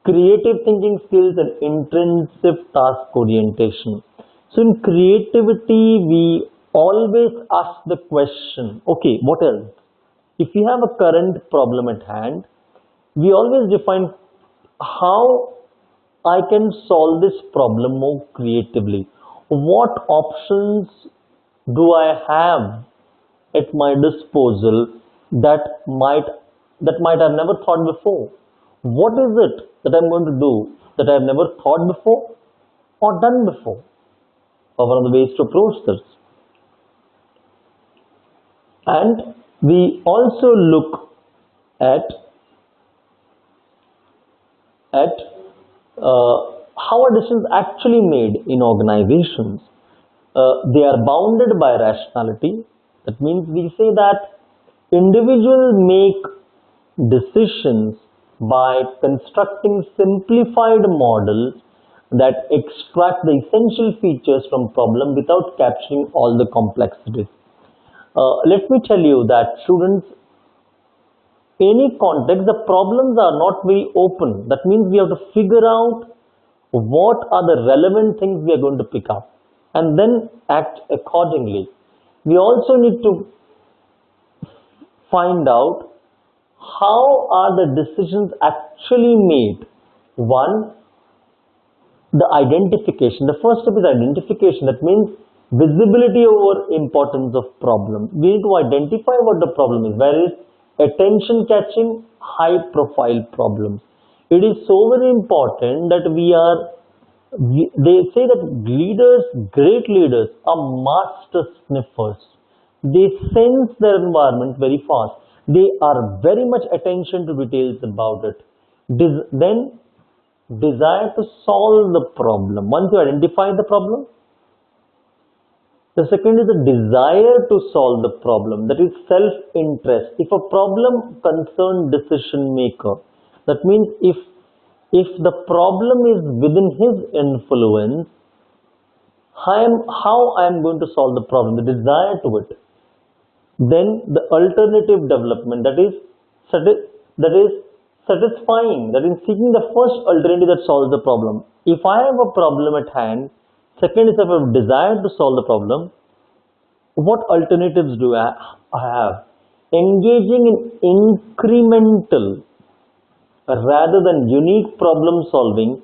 creative thinking skills, and intrinsic task orientation. So in creativity, we always ask the question, okay, what else? If we have a current problem at hand, we always define how I can solve this problem more creatively. What options do I have at my disposal that might have never thought before? What is it that I'm going to do that I've never thought before or done before? Or one of the ways to approach this. And we also look at how are decisions actually made in organizations. They are bounded by rationality. That means we say that individuals make decisions by constructing simplified models that extract the essential features from problem without capturing all the complexities. Let me tell you that students, any context, the problems are not very open. That means we have to figure out what are the relevant things we are going to pick up and then act accordingly. We also need to find out how are the decisions actually made. One, the identification. The first step is identification. That means visibility over importance of problem. We need to identify what the problem is. Where is attention catching, high profile problems. It is so very important that they say that leaders, great leaders, are master sniffers. They sense their environment very fast. They are very much attention to details about it. Then desire to solve the problem. Once you identify the problem, The second is the desire to solve the problem, that is self-interest. If a problem concerns decision maker, that means if the problem is within his influence, how I am going to solve the problem, the desire to it. Then the alternative development, that is satisfying, that is seeking the first alternative that solves the problem. If I have a problem at hand, second is if I have desire to solve the problem, what alternatives do I have? Engaging in incremental rather than unique problem solving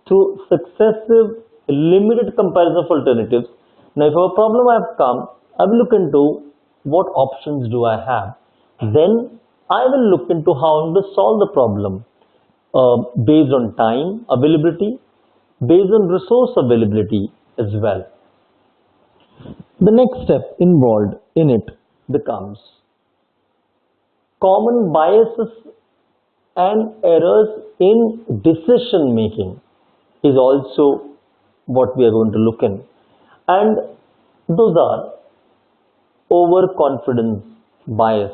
through successive limited comparison of alternatives. Now if a problem I have come, I will look into what options do I have. Then I will look into how to solve the problem based on time availability, based on resource availability as well. The next step involved in it becomes common biases and errors in decision making is also what we are going to look in. And those are overconfidence bias.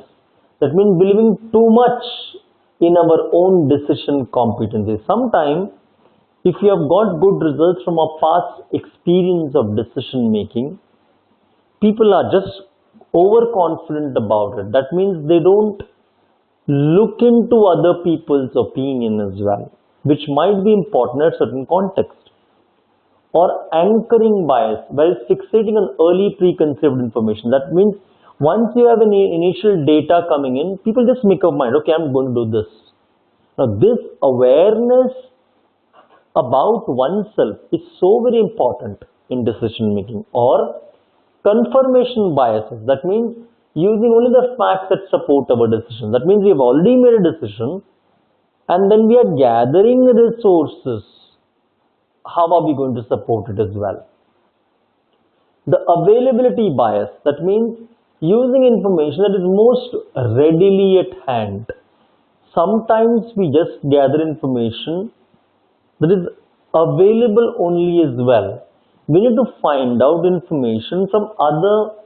That means believing too much in our own decision competency. Sometimes if you have got good results from a past experience of decision making, people are just overconfident about it. That means they don't look into other people's opinion as well, which might be important at certain context. Or anchoring bias, while fixating on early preconceived information. That means once you have any initial data coming in, people just make up mind, okay, I'm going to do this. Now this awareness about oneself is so very important in decision making. Or confirmation biases, that means using only the facts that support our decision. That means we have already made a decision and then we are gathering resources. How are we going to support it as well? The availability bias, that means using information that is most readily at hand. Sometimes we just gather information that is available only as well. We need to find out information from other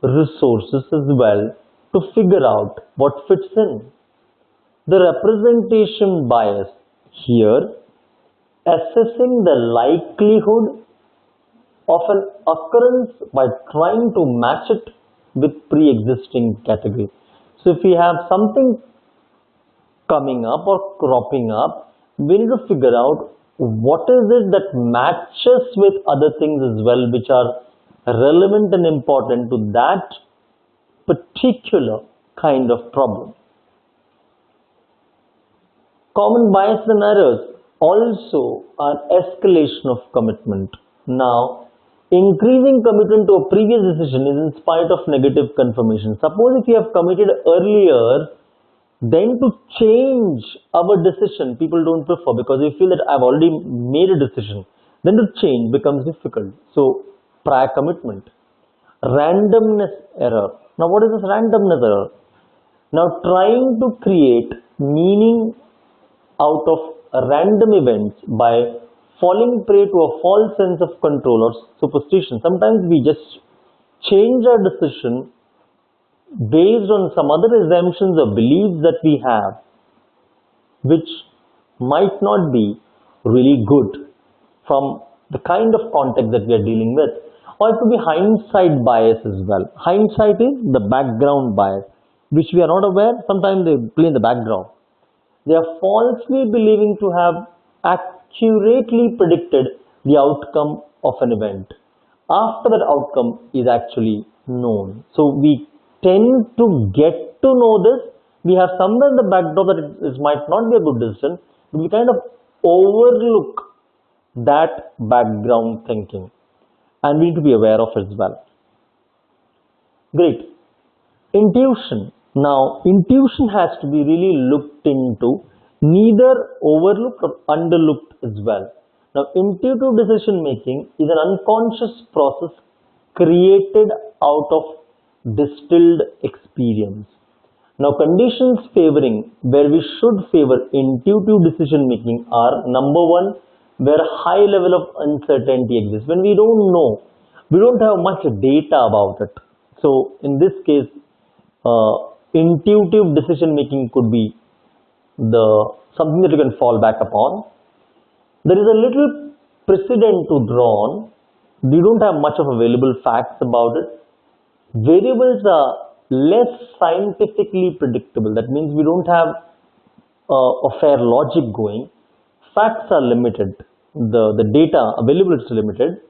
resources as well to figure out what fits in. The representation bias here, assessing the likelihood of an occurrence by trying to match it with pre-existing category. So if we have something coming up or cropping up, we need to figure out what is it that matches with other things as well, which are relevant and important to that particular kind of problem. Common biases and errors also are escalation of commitment. Now, increasing commitment to a previous decision is in spite of negative confirmation. Suppose if you have committed earlier, then to change our decision, people don't prefer because they feel that I've already made a decision. Then to change becomes difficult. So, prior commitment. Randomness error. Now, what is this randomness error? Now, trying to create meaning out of random events by falling prey to a false sense of control or superstition. Sometimes we just change our decision based on some other assumptions or beliefs that we have, which might not be really good from the kind of context that we are dealing with. Or it could be hindsight bias as well. Hindsight is the background bias, which we are not aware. Sometimes they play in the background. They are falsely believing to have accurately predicted the outcome of an event after that outcome is actually known. So we tend to get to know this. We have somewhere in the background that it might not be a good decision, but we kind of overlook that background thinking, and we need to be aware of it as well. Great. Intuition. Now, intuition has to be really looked into, neither overlooked or underlooked as well. Now, intuitive decision making is an unconscious process created out of distilled experience. Now, conditions favoring where we should favor intuitive decision making are: number one, where a high level of uncertainty exists. When we don't know we don't have much data about it. So in this case, intuitive decision making could be the something that you can fall back upon. There is a little precedent to draw on. We don't have much of available facts about it. Variables are less scientifically predictable. That means we don't have a fair logic going. Facts are limited. The data available is limited.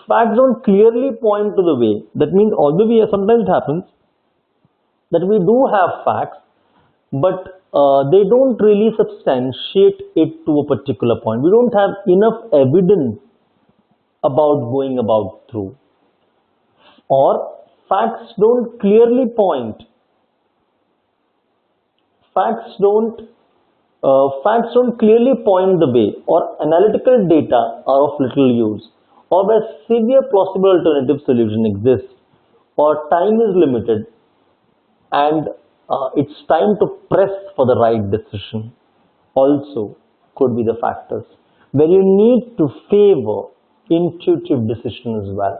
Facts don't clearly point to the way. That means although sometimes it happens that we do have facts, but they don't really substantiate it to a particular point. We don't have enough evidence about going about through, or facts don't clearly point. Facts don't clearly point the way, or analytical data are of little use, or where severe possible alternative solution exists, or time is limited, and it's time to press for the right decision. Also could be the factors where you need to favor intuitive decision as well.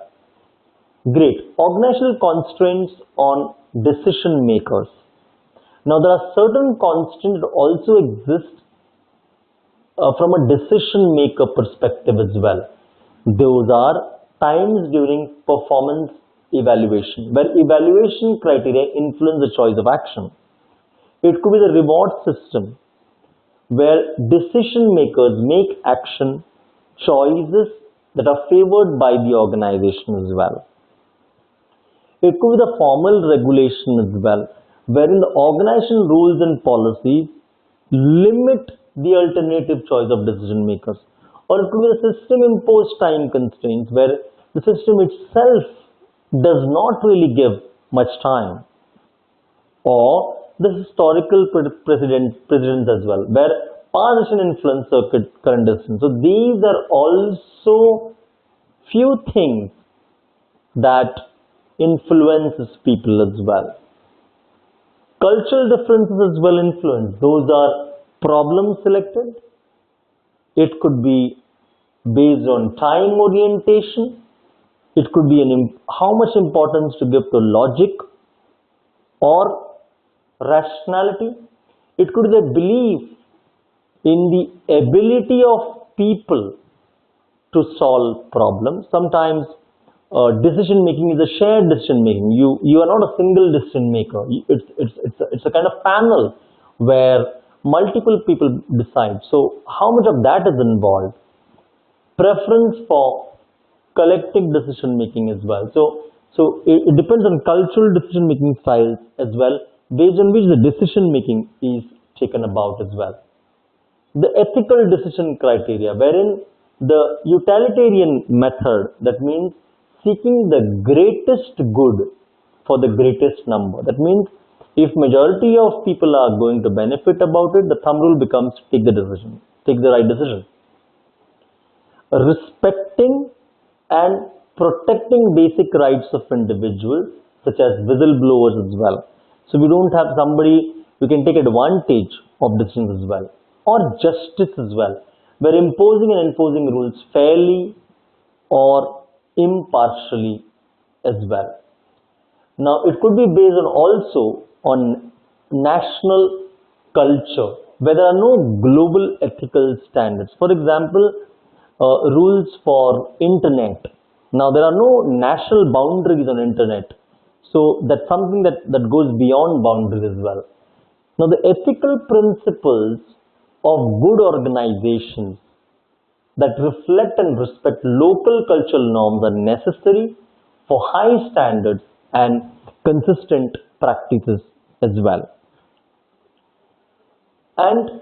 Great. Organizational constraints on decision makers. Now there are certain constraints that also exist from a decision maker perspective as well. Those are times during performance evaluation, where evaluation criteria influence the choice of action. It could be the reward system, where decision makers make action choices that are favored by the organization as well. It could be the formal regulation as well, wherein the organization rules and policies limit the alternative choice of decision makers. Or it could be the system imposed time constraints, where the system itself does not really give much time. Or the historical precedents as well, where past decision influence current decision. So these are also few things that influences people as well. Cultural differences as well influence. Those are problem selected. It could be based on time orientation. It could be how much importance to give to logic or rationality. It could be a belief in the ability of people to solve problems. Sometimes decision making is a shared decision making. You are not a single decision maker. It's a kind of panel where multiple people decide. So how much of that is involved? Preference for collective decision making as well. So it depends on cultural decision making styles as well, based on which the decision making is taken about as well. The ethical decision criteria, wherein the utilitarian method, that means seeking the greatest good for the greatest number. That means if majority of people are going to benefit about it, the thumb rule becomes take the right decision. Respecting and protecting basic rights of individuals, such as whistleblowers as well. So we don't have somebody who can take advantage of decisions as well. Or justice as well, where imposing and enforcing rules fairly or impartially as well. Now it could be based on also on national culture, where there are no global ethical standards. For example, rules for internet. Now there are no national boundaries on internet. So that's something that goes beyond boundaries as well. Now the ethical principles of good organizations that reflect and respect local cultural norms are necessary for high standards and consistent practices as well. And